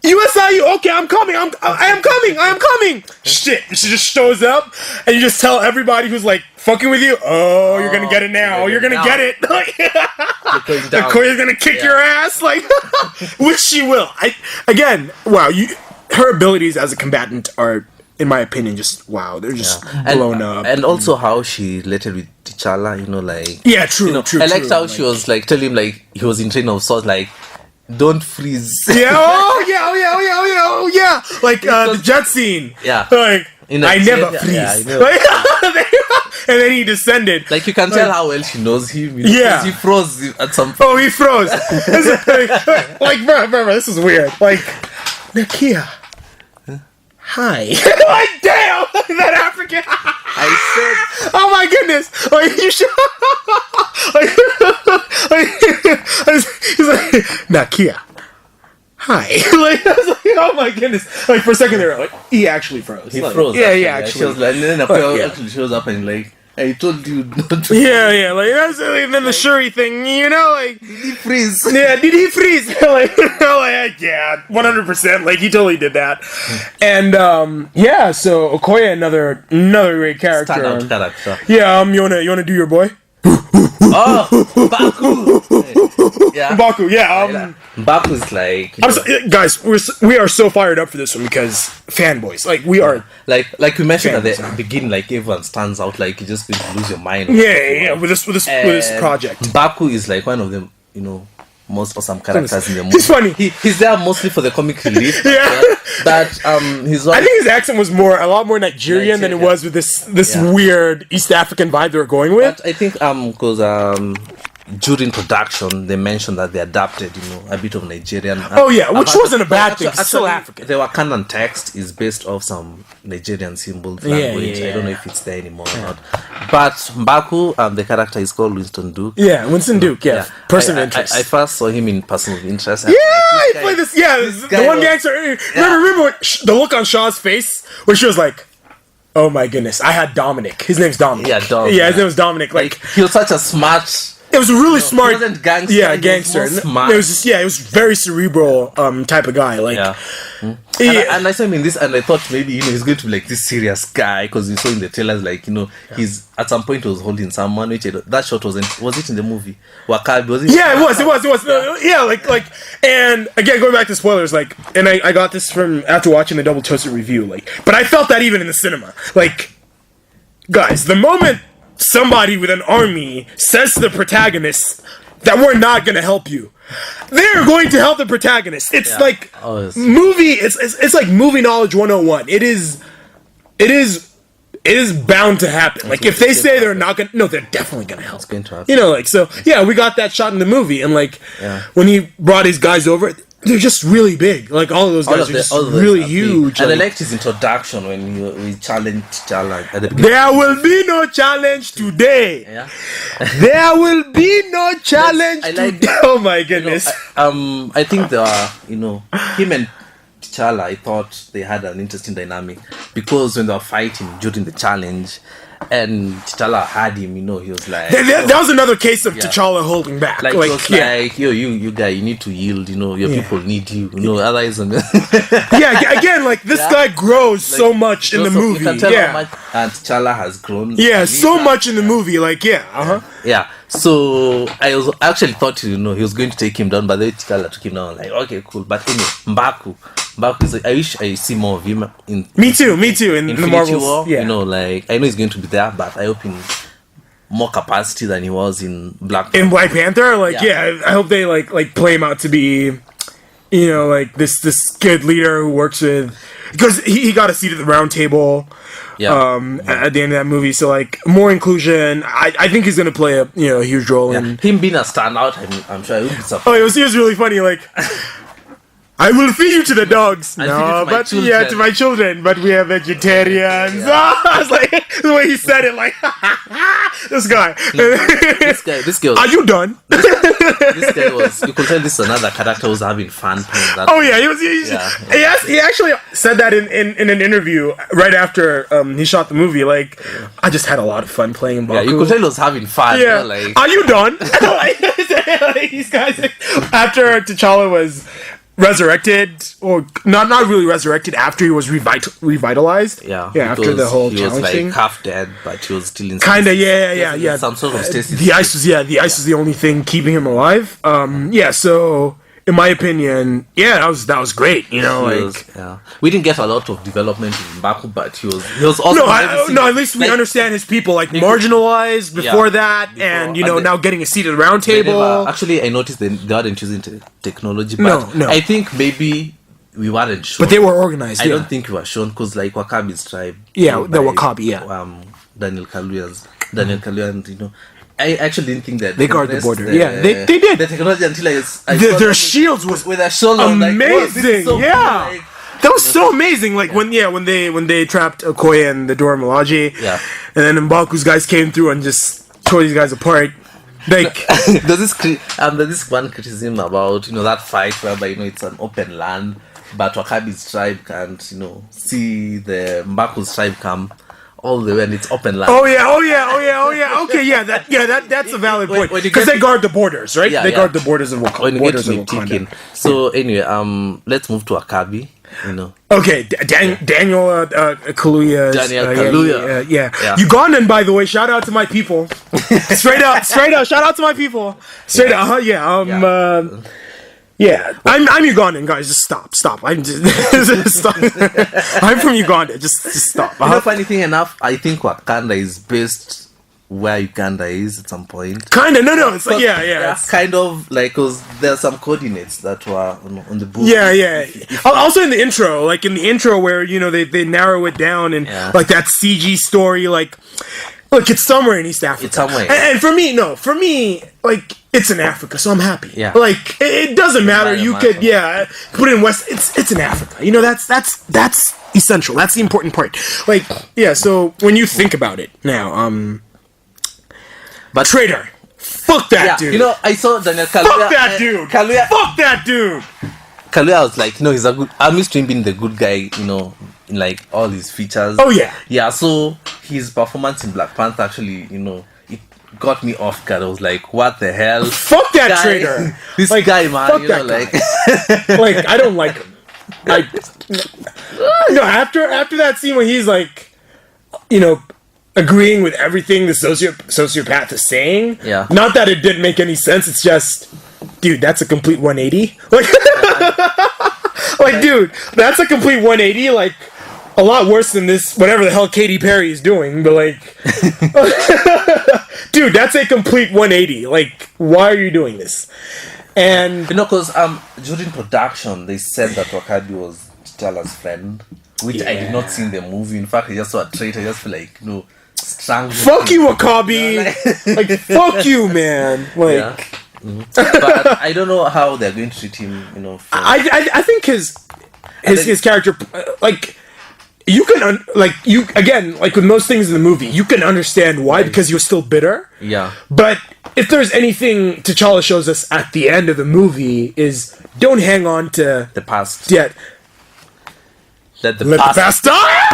USIU, okay, I'm coming. I am coming. Shit, she just shows up, and you just tell everybody who's like fucking with you, you're gonna get it now. You're gonna get it. The Korea's gonna kick your ass, like, which she will. Her abilities as a combatant are, in my opinion, just they're just blown up. And also how she related with T'Challa, true. I liked how she was like telling him like he was in train of sorts, like. Don't freeze. Yeah. Like the jet scene. Yeah. Like I never freeze. And then he descended. Like you can tell how well she knows him. Because he froze at some point. Oh, he froze. Like, bro, this is weird. Like, Nakia. Hi. Like, damn, that African. I said. Oh my goodness. Like, you should. He's like, Nakia. Hi. Like, I was like, oh my goodness. Like, for a second there, like, he actually froze. He froze. Yeah, actually. And then Nakia actually shows up and like. I told you not to. Yeah, like that's and then the Shuri thing, like Did he freeze? Yeah, did he freeze? like yeah, 100%. Like he totally did that. And so Okoye, another great character. Standout character. Yeah, you wanna do your boy? Baku. Yeah. Baku, yeah. Baku is like guys, we are so fired up for this one because fanboys, like we are, like we mentioned at the beginning, like everyone stands out, like you're just going to lose your mind. Yeah, with this project. Baku is like one of them, most awesome characters in the movie. He's funny. He's there mostly for the comic relief. Yeah. But he's. I think his accent was a lot more Nigerian than it was with this weird East African vibe they were going with. But I think because during production they mentioned that they adapted a bit of Nigerian. Which wasn't a bad thing. It's still African. The Wakandan text is based off some Nigerian symbols language. I don't know if it's there anymore or not. But Baku, the character is called Winston Duke. Yeah, Winston Duke. Yeah, person of interest. I first saw him in Person of Interest. He played this. Yeah, the one gangster. Remember the look on Shaw's face where she was like, "Oh my goodness, I had Dominic. His name's Dominic. Yeah, Dominic. Yeah, his name was Dominic. Like he was such a smart. It was a really smart. He wasn't gangster. Yeah, gangster. It was just it was very cerebral type of guy. Like, and I saw him in this, and I thought maybe he's going to be like this serious guy because you saw in the trailers like he's at some point was holding someone. Which that shot was it in the movie? Wakabi was it? Yeah, it was. Yeah, like, and again going back to spoilers, like, and I got this from after watching the Double Toasted review, like, but I felt that even in the cinema, like, guys, the moment somebody with an army says to the protagonist that we're not going to help you, they're going to help the protagonist. It's like movie. It's like movie knowledge 101. It is bound to happen. Like if they say they're not gonna, no, they're definitely gonna help. It's going to happen. We got that shot in the movie, and when he brought his guys over, they're just really big. Like all of those guys are just really huge. And I liked his introduction when we challenged T'Challa at the beginning. There will be no challenge today. Yeah. There will be no challenge today. Oh my goodness. I think there are, him and T'Challa, I thought they had an interesting dynamic because when they were fighting during the challenge, and T'Challa had him, he was like... That was another case of T'Challa holding back. Like, you guy, you need to yield, your people need you, otherwise... again, like, this guy grows so much in the movie. You can tell how much T'Challa has grown. Yeah, so much in the movie, like, Yeah, so I actually thought, he was going to take him down, but then T'Challa took him down. Like, okay, cool. But anyway, Mbaku is like, I wish I see more of him in... Me too, in the Marvel War. I know he's going to be there, but I hope in more capacity than he was in Black Panther. In Black Panther? I hope they, like play him out to be, like, this good leader who works with... Because he got a seat at the round table... at the end of that movie, so like more inclusion. I think he's gonna play a huge role in him being a standout. I'm sure it would be something. Oh, it was really funny. Like, I will feed you to the dogs. To my children. But we are vegetarians. Yeah. I was like, the way he said it, like, this guy. This guy. Are you done? This guy was. You could tell this is another character who's having fun playing that. Oh yeah, he actually said that in an interview right after he shot the movie. Like, I just had a lot of fun playing Baku. Yeah, you could tell he was having fun. Yeah. Are you done? These guys, after T'Challa was resurrected, or not really resurrected, after he was revitalized. Yeah, after the whole he was like thing. half dead, but he was still in some sort of stasis. The ice was the only thing keeping him alive. So in my opinion, that was great. We didn't get a lot of development in Baku, but he was awesome. At least we understand his people, like marginalized before that, and now getting a seat at the round table. Actually, I noticed they weren't using technology, but no. I think maybe we weren't shown. But they were organized. I don't think we were shown because like Wakabi's tribe. Yeah, the Wakabi. Daniel Kaluuya, I actually didn't think that they guard the border. They did. The technology until their shields was with their shoulder amazing. Cool. That was so amazing. Like when they trapped Okoye and the Dora Milaje. Yeah. And then Mbaku's guys came through and just tore these guys apart. Like there's this one criticism about that fight whereby it's an open land, but Wakabi's tribe can't see the Mbaku's tribe come all the way and it's open land. Oh yeah. Okay, that's a valid point because they guard the borders, right? They guard the borders of Wakanda. So anyway, let's move to Akabi. Okay, Daniel Kaluuya. Yeah. Ugandan, by the way. Shout out to my people. Straight up. Shout out to my people. Straight up. Yeah, I'm Ugandan, guys. Just stop. I'm stop. I'm from Uganda. Just stop. Funny thing enough, I think Wakanda is based where Uganda is at some point. Kinda, no. It's like it's kind of like because there are some coordinates that were on the book. Yeah. Also in the intro, where they narrow it down and like that CG story, like look, it's somewhere in East Africa. It's somewhere. And for me, like it's in Africa, so I'm happy. Yeah. Like it doesn't matter. You could put it in West. It's in Africa. That's essential. That's the important part. Like So when you think about it now, but traitor, fuck that dude. I saw Daniel Kaluuya. Fuck that dude. Fuck that dude. Kaluuya was like, he's a good. I'm used to him being the good guy. In like all his features. Oh yeah. Yeah. So his performance in Black Panther actually, it got me off guard. I was like, what the hell? Fuck that guy, traitor. This guy, man. Fuck that guy. Like I don't like him. After that scene where he's like, agreeing with everything the sociopath is saying. Yeah. Not that it didn't make any sense. It's just, dude, that's a complete 180. Like, dude, that's a complete 180. Like, a lot worse than this, whatever the hell Katy Perry is doing. But like, dude, that's a complete 180. Like, why are you doing this? And because during production they said that Wakabi was T'Challa's friend, which I did not see in the movie. In fact, I just saw a trailer. I just feel like fuck you, Wakabi. Like fuck you, man. Like, but I don't know how they're going to treat him. I think his character, like, you can like with most things in the movie, you can understand why because you're still bitter. Yeah. But if there's anything T'Challa shows us at the end of the movie is don't hang on to the past. Yeah. Let the past die.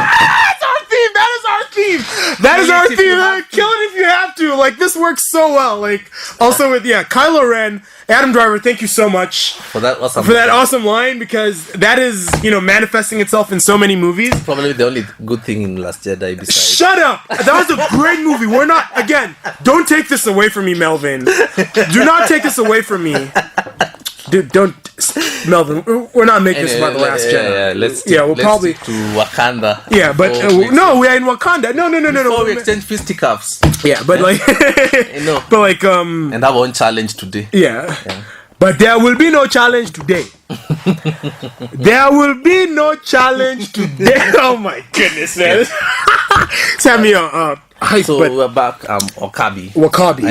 That is our theme. Kill it if you have to. Like, this works so well. Like, also with Kylo Ren, Adam Driver. Thank you so much for that awesome line because that is manifesting itself in so many movies. Probably the only good thing in Last Jedi. Besides. Shut up! That was a great movie. We're not Don't take this away from me, Melvin. Do not take this away from me. Dude, don't, Melvin. We're not making this about the Last Jedi. We'll probably stick to Wakanda. Yeah, but no, we're in Wakanda. No. Before we exchange fisticuffs. Yeah, but like, but like, and have one challenge today. Yeah. But there will be no challenge today. There will be no challenge today. Oh my goodness, man! Samuel, so we're back. Wakabi.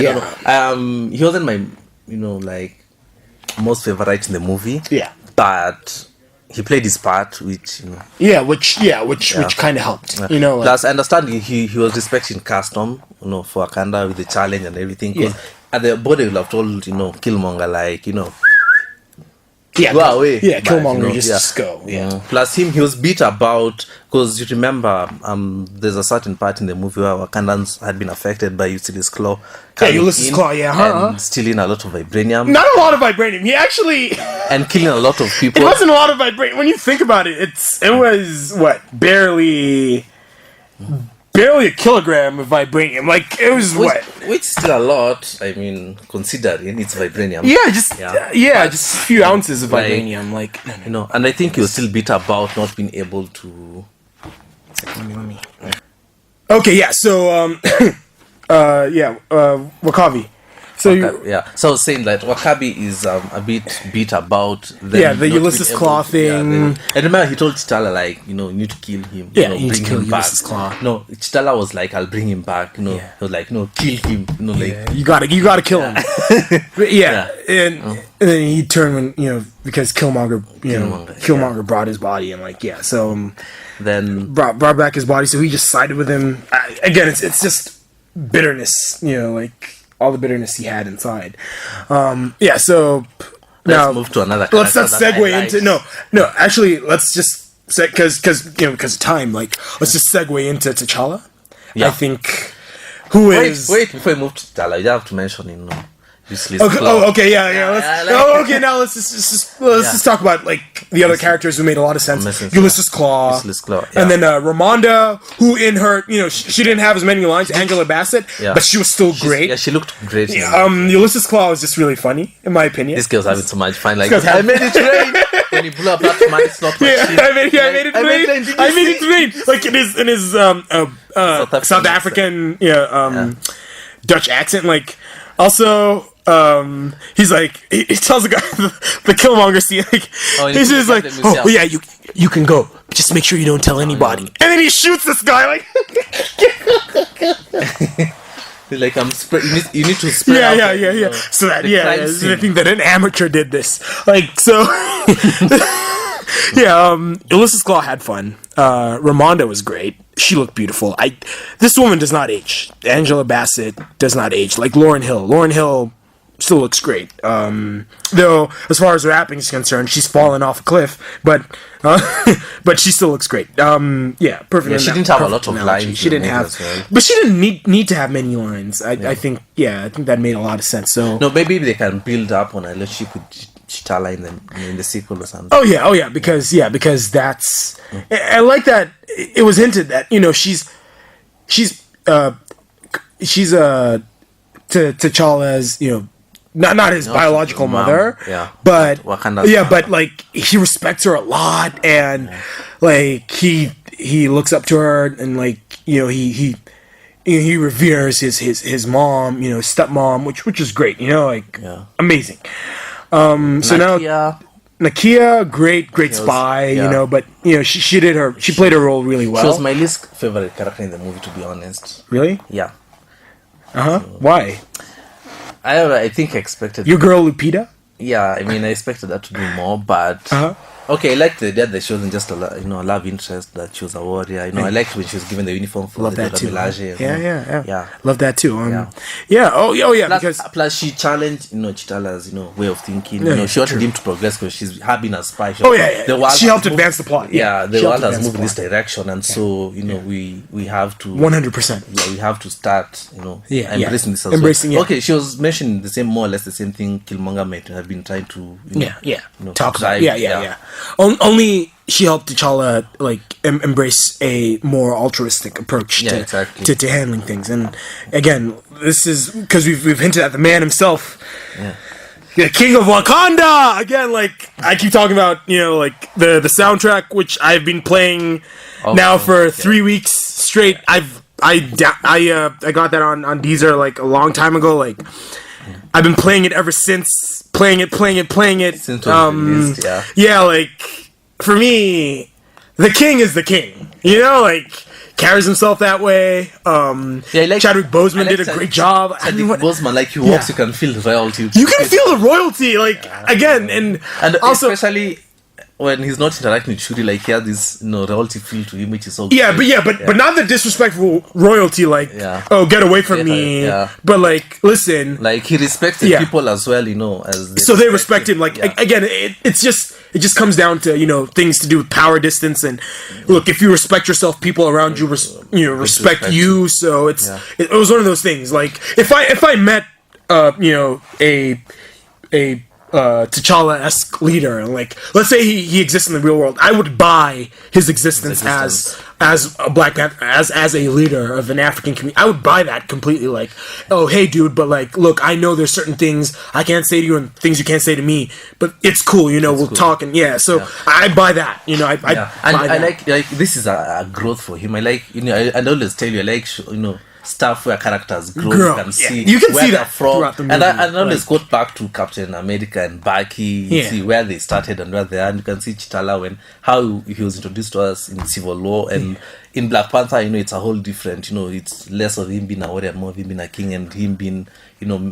Yeah. He wasn't my, like, most favorite in the movie. Yeah. But he played his part, which which kind of helped. Like, plus I understand he was respecting custom, for Wakanda with the challenge and everything. Because at the body will have told Killmonger go away. Yeah, Killmonger just go. Yeah. Plus he was beat about because you remember there's a certain part in the movie where Wakandans had been affected by Ulysses Claw. Ulysses Claw, and stealing a lot of vibranium. Not a lot of vibranium. He actually and killing a lot of people. It wasn't a lot of vibranium. When you think about it, it was what barely a kilogram of vibranium. Like, it was which is still a lot. I mean, considering it's vibranium. Yeah, just a few ounces of vibranium. Like, and I think you're still bitter about not being able to. Let me. Okay, yeah. So, Wakabi. So so I was saying that Wakabi is a bit beat about them the Ulysses Claw thing. And remember he told T'Challa you need to kill him. You need to kill Ulysses Claw. No, T'Challa was like, I'll bring him back. He was like, no, kill him. You gotta kill him. And then he turned when because Killmonger brought his body and then brought back his body, so he just sided with him. Again, it's just bitterness. All the bitterness he had inside. So now let's move to another. Let's segue into no. Actually, let's just say because of time. Let's just segue into T'Challa. I think. Who is? Wait, before you move to T'Challa, you have to mention, Okay, now let's just talk about like the other characters who made a lot of sense. Ulysses Claw, and then Ramonda, who in her, she didn't have as many lines. Angela Bassett, but she was still great. Yeah, she looked great. Ulysses Claw was just really funny, in my opinion. This girl's having so much fun. Like, I made it rain when he blew up that man. It's not I made it rain. Like in his South African Dutch accent. Like also. He's like, he tells the guy the Killmonger scene, like, he's just like, oh yeah, you can go, just make sure you don't tell anybody. And then he shoots this guy, like, like you need to spread out. Yeah. So that I think that an amateur did this, like, so. Ulysses Claw had fun. Ramonda was great. She looked beautiful. This woman does not age. Angela Bassett does not age. Like Lauryn Hill still looks great. Though, as far as rapping is concerned, she's fallen off a cliff, but she still looks great. Perfect. Yeah, she didn't have a lot of lines. She didn't have, but she didn't need to have many lines. I think that made a lot of sense. So no, maybe they can build up on a relationship with T'Challa in the sequel or something. Oh yeah, because that's. I like that it was hinted that T'Challa's not his biological mother, but but like he respects her a lot, and like he looks up to her, and like he reveres his mom, stepmom, which is great, amazing. So now Nakia, great spy, but she played her role really well. She was my least favorite character in the movie, to be honest. Really? Yeah. Why? I think I expected... Your girl Lupita? Yeah, I expected her to do more, but... Okay, I liked the idea that she wasn't just a love interest, that she was a warrior. I liked when she was given the uniform for Love the that too. Yeah. Love that too. Plus she challenged, Chitala's, way of thinking. She wanted him to progress because she's being a spy. She helped advance the plot. Yeah, the world has moved in this direction, and so we have to 100%. We have to start, embracing this as well. Okay, she was mentioning more or less the same thing Killmonger might have been trying to talk about. Only she helped T'Challa like embrace a more altruistic approach to handling things. And again, this is because we've hinted at the man himself, the King of Wakanda. Again, like I keep talking about, like the soundtrack, which I've been playing now for 3 weeks straight. I got that on Deezer like a long time ago. Like I've been playing it ever since. Playing it. Since released, like for me, the king is the king. Like carries himself that way. Chadwick Boseman did a great job. Chadwick Boseman, like he walks, you can feel the royalty. You can feel the royalty, like again, and also especially when he's not interacting with Shuri, like he has this royalty feel to him, which is so but not the disrespectful royalty, like get away from me. But like listen, like he respects the people as well, as they respect him. Like again, it just comes down to things to do with power distance, and look, if you respect yourself, people around you respect you. So it was one of those things. Like if I met a T'Challa-esque leader, like let's say he exists in the real world, I would buy his existence as a Black Panther, as a leader of an African community. I would buy that completely. Like, oh hey dude, but like look, I know there's certain things I can't say to you and things you can't say to me, but it's cool, we'll talk, and I buy that. I like this is a growth for him. I like I always tell you, I like stuff where characters grow. You can see that from, and I always go back to Captain America and Bucky, see where they started and where they are, and you can see T'Challa how he was introduced to us in Civil War, and in Black Panther, it's a whole different, it's less of him being a warrior, more of him being a king, and him being,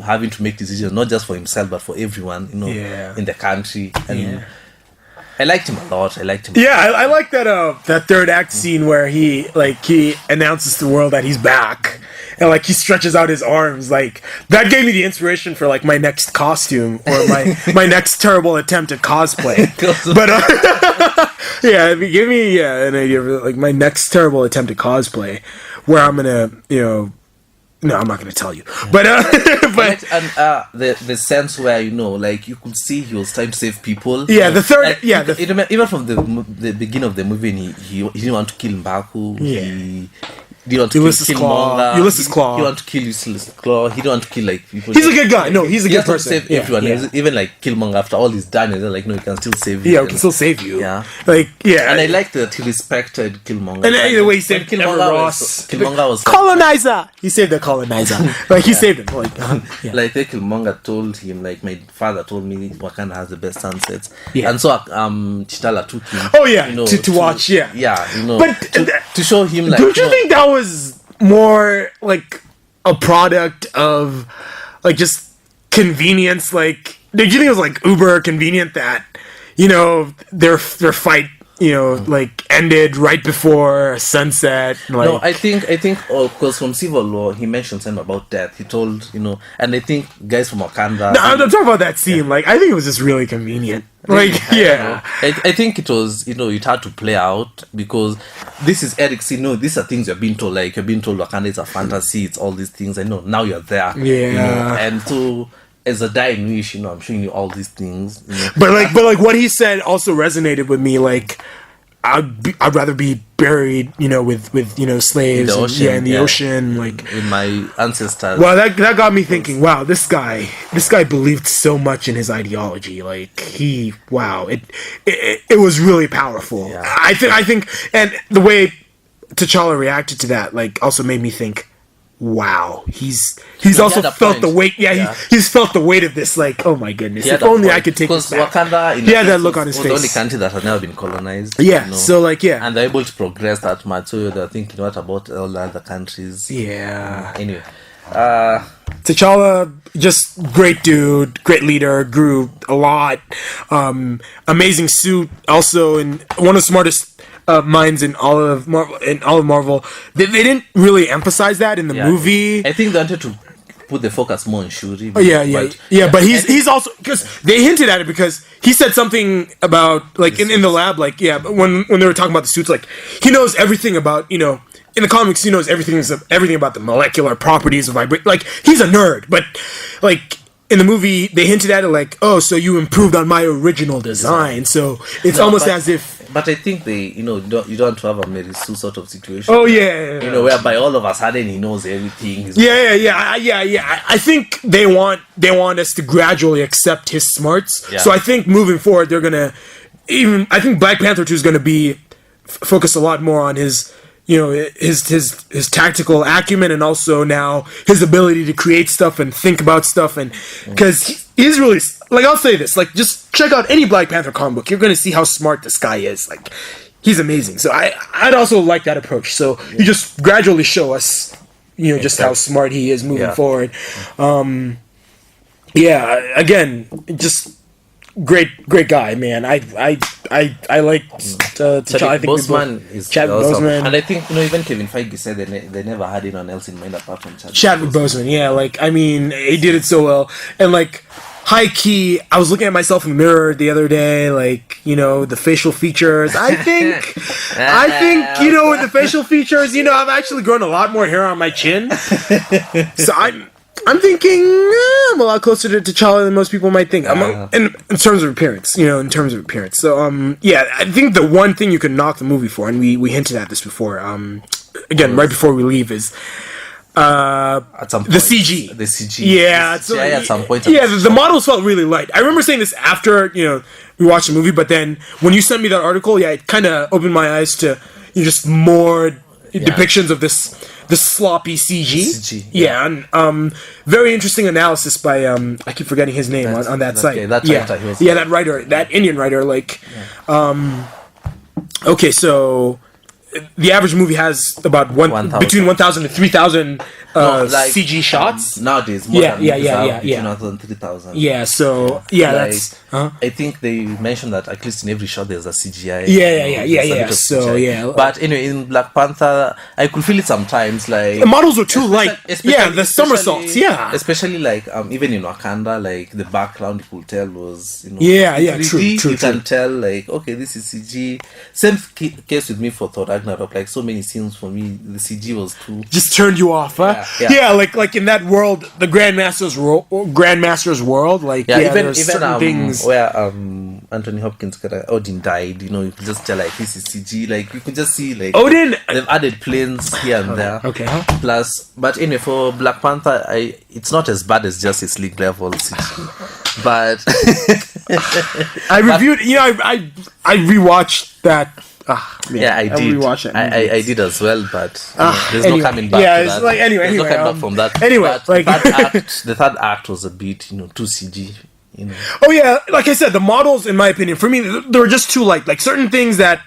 having to make decisions not just for himself but for everyone, in the country. And I liked him a lot. I like that third act scene where he announces to the world that he's back, and like he stretches out his arms. Like that gave me the inspiration for like my next costume or my next terrible attempt at cosplay. But it gave me an idea of like my next terrible attempt at cosplay where I'm gonna, no, I'm not gonna tell you. But the sense where like you could see he was trying to save people. Yeah, the third. Like, even from the beginning of the movie, he didn't want to kill Mbaku. Yeah. He didn't want to Ulysses kill Claw. Killmonger. Ulysses Claw. He wanted to kill Ulysses Claw. He didn't want to kill like people. He's a good guy. No, he's a good person. Save everyone. Yeah. Even like Killmonger after all he's done, and like, no, he can still save you. Yeah, we can still save you. Yeah. Like, yeah. And I like that he respected Killmonger. And the way he saved Killmonger was colonizer. He saved the colonizer. Like he saved him. Like, like the Killmonger told him, like, my father told me Wakanda has the best sunsets. Yeah. And so T'Challa took him. Oh yeah, to watch. Yeah. Yeah, But to show him, like, don't you think that was more like a product of like just convenience? Like, do you think it was like uber convenient that their fight like ended right before sunset? Like, no, I think because from Civil War he mentioned something about death. He told and I think guys from Wakanda. No, I'm talking about that scene. Yeah. Like, I think it was just really convenient. Like, I think it was, it had to play out because this is Eric. These are things you're being told. Like, you're being told Wakanda is a fantasy. It's all these things. I know now you're there. Yeah, and so as a dying wish, I'm showing you all these things. But like what he said also resonated with me. Like, I'd rather be buried, with slaves in the ocean, like with my ancestors. Well, that got me thinking. Wow, this guy believed so much in his ideology. Like, it was really powerful. Yeah. I think, and the way T'Challa reacted to that, like, also made me think, wow, he's also felt the weight. Yeah, he's felt the weight of this. Like, oh my goodness, if only I could take this back. Wakanda, he had that look on his face. The only country that has never been colonized. Yeah, so like, yeah, and they're able to progress that much. So they're thinking, what about all the other countries? Yeah. Anyway, T'Challa, just great dude, great leader, grew a lot. Amazing suit, also, and one of the smartest minds in all of Marvel. They didn't really emphasize that in the movie. I think they wanted to put the focus more on Shuri. But he's also, because they hinted at it, because he said something about, like, in the lab, like, when they were talking about the suits, like, he knows everything about, in the comics, he knows everything about the molecular properties of vibration. Like, he's a nerd, but, like, in the movie, they hinted at it like, oh, so you improved on my original design. So it's almost as if... But I think they, you don't want to have a Mary Sue sort of situation. Oh, yeah. Whereby all of a sudden he knows everything. Yeah. I think they want us to gradually accept his smarts. Yeah. So I think moving forward, they're going to... I think Black Panther 2 is going to be... focus a lot more on his... his tactical acumen, and also now his ability to create stuff and think about stuff, and because he's really, like, I'll say this, like, just check out any Black Panther comic book, you're gonna see how smart this guy is. Like, he's amazing. So I'd also like that approach. So you just gradually show us, just how smart he is moving forward. Again, just great guy, man. I like Chadwick Boseman is Chadwick awesome. Boseman, and I think even Kevin Feige said they never had anyone else in mind apart from Chadwick Boseman. Yeah, like, I mean, he did it so well, and like, high key, I was looking at myself in the mirror the other day, like, the facial features. I think, with the facial features, I've actually grown a lot more hair on my chin, so I'm thinking I'm a lot closer to T'Challa than most people might think. In terms of appearance, So, I think the one thing you can knock the movie for, and we hinted at this before, again, right before we leave, is at some point, the CG. The CG. Yeah, at some point. Yeah, the models felt really light. I remember saying this after, we watched the movie, but then when you sent me that article, it kind of opened my eyes to just more depictions of this sloppy CG. And very interesting analysis by I keep forgetting his name on that site. That writer, that Indian writer. Like, okay, so the average movie has about between 1,000 to 3,000 CG shots nowadays. More than yeah. 2,000, 3,000. Yeah, so that's. I think they mentioned that at least in every shot there's a CGI. Yeah. So CGI. But anyway, in Black Panther, I could feel it sometimes. Like the models were too light. The somersaults. Yeah, especially like even in Wakanda, like the background you could tell was 3D, true. You can tell like okay, this is CG. Same case with me for Thor Ragnarok. Like so many scenes for me, the CG was too just turned you off, huh? Yeah, like in that world, the Grandmaster's world, like even certain things where Anthony Hopkins Odin died. You could just tell like this is CG. Like you could just see like Odin. They've added planes here and there. Okay. Plus, but anyway, for Black Panther, it's not as bad as just its league level CG. But I reviewed. I rewatched that. I did. I did as well, but there's no coming back. Yeah, to it's that. like There's no coming back from that. Anyway, but like the third act was a bit, too CG. Oh yeah, like I said, the models, in my opinion, for me, they were just too light. Like certain things that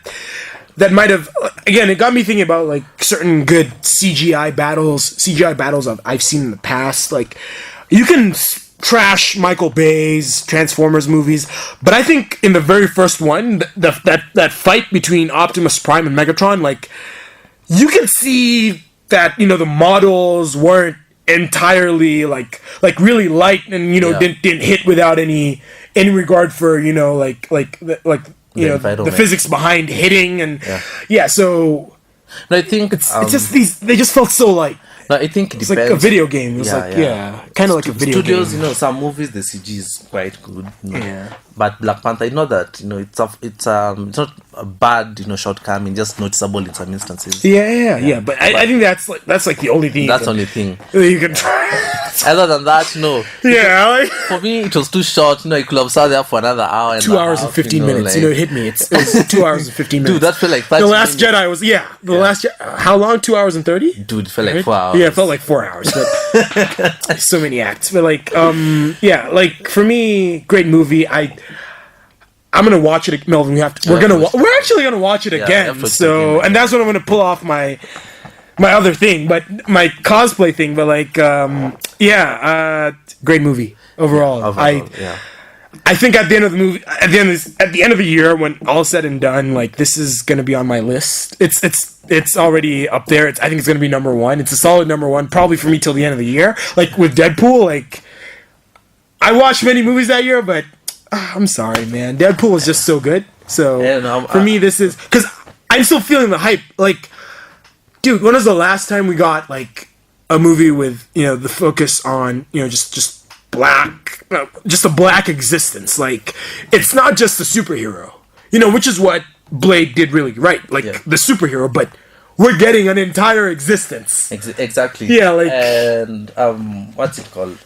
might have, again, it got me thinking about like certain good CGI battles I've seen in the past. Like you can trash Michael Bay's Transformers movies, but I think in the very first one, that fight between Optimus Prime and Megatron, like you can see that the models weren't entirely like really light and didn't hit without any regard for the physics behind hitting and so I think it's just they just felt so light. No, I think it's like a video game. It's kind of like a video Studios, game. Some movies the CG is quite good. But Black Panther, that it's not a bad shortcoming, just noticeable in some instances. But I think that's like the only thing. That's the only thing you can try. Other than that, for me it was too short. I could have sat there for another hour. 2 hours and 15 minutes. It hit me. It's 2 hours and 15 minutes. Dude, that felt like 30 The Last minutes. Jedi was Last Jedi. How long? 2 hours and 30. Dude, it felt like 4 hours. Yeah, it felt like 4 hours. But so many acts. But like for me, great movie. I'm gonna watch it, Melvin. We're actually gonna watch it again. So, and that's what I'm gonna pull off my other thing, but my cosplay thing. But great movie overall. I think at the end of the movie, at the end of the year, when all is said and done, like this is gonna be on my list. It's already up there. I think it's gonna be number one. It's a solid number one, probably for me till the end of the year. Like with Deadpool, like I watched many movies that year, but I'm sorry, man. Deadpool was just so good. So for me, this is because I'm still feeling the hype. Like, dude, when was the last time we got like a movie with the focus on just black, just a black existence? Like, it's not just the superhero, which is what Blade did really right. Like the superhero, but we're getting an entire existence. Exactly. Yeah, like and what's it called?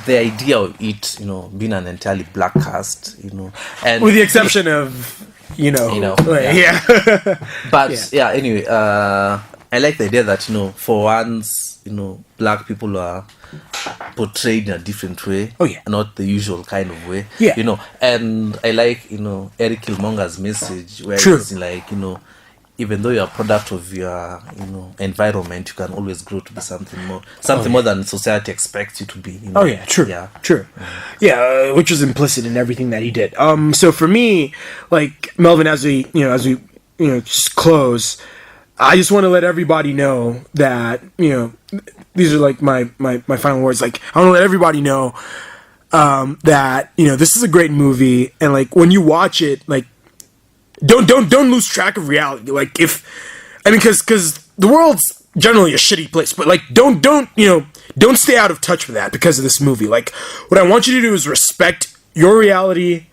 The idea of it, being an entirely black cast, and with the exception of, But anyway, I like the idea that for once, black people are portrayed in a different way. Oh yeah, not the usual kind of way. Yeah, and I like Eric Killmonger's message where it's like even though you're a product of your environment, you can always grow to be something more than society expects you to be. Oh yeah, true. Yeah, which was implicit in everything that he did. So for me, like Melvin, as we just close, I just want to let everybody know that these are like my final words. Like I want to let everybody know that this is a great movie, and like when you watch it, like. Don't lose track of reality. Like because the world's generally a shitty place, but like don't stay out of touch with that because of this movie. Like what I want you to do is respect your reality,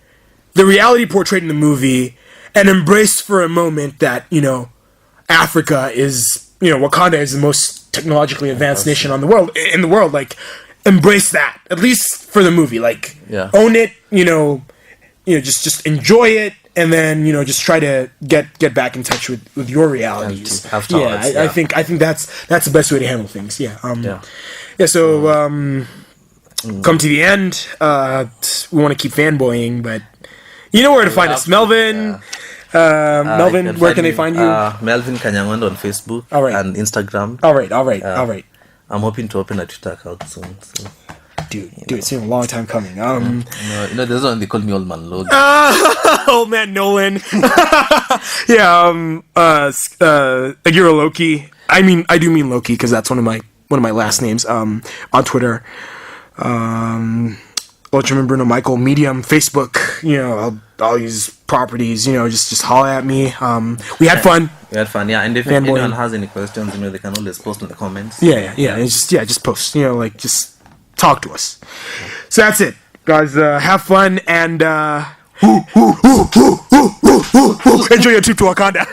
the reality portrayed in the movie, and embrace for a moment that Africa is Wakanda is the most technologically advanced nation in the world. Like embrace that, at least for the movie. Like own it. Just enjoy it. And then just try to get back in touch with your realities. I think that's the best way to handle things. So come to the end. We want to keep fanboying, but you know where to find us, Melvin. Melvin, where can they find you? Melvin Kanyangwanda on Facebook and Instagram. All right. I'm hoping to open a Twitter account soon. So. Dude, it's been a long time coming. There's one they call me Old Man Logan. Old Man Nolan. Agira Loki. I do mean Loki because that's one of my last names. On Twitter. Ultraman Bruno Michael, Medium, Facebook. I'll use properties. Just holler at me. We had fun. Yeah. And if anyone has any questions, they can always post in the comments. Yeah. Just post. Just talk to us. So that's it, guys. Have fun and enjoy your trip to Wakanda.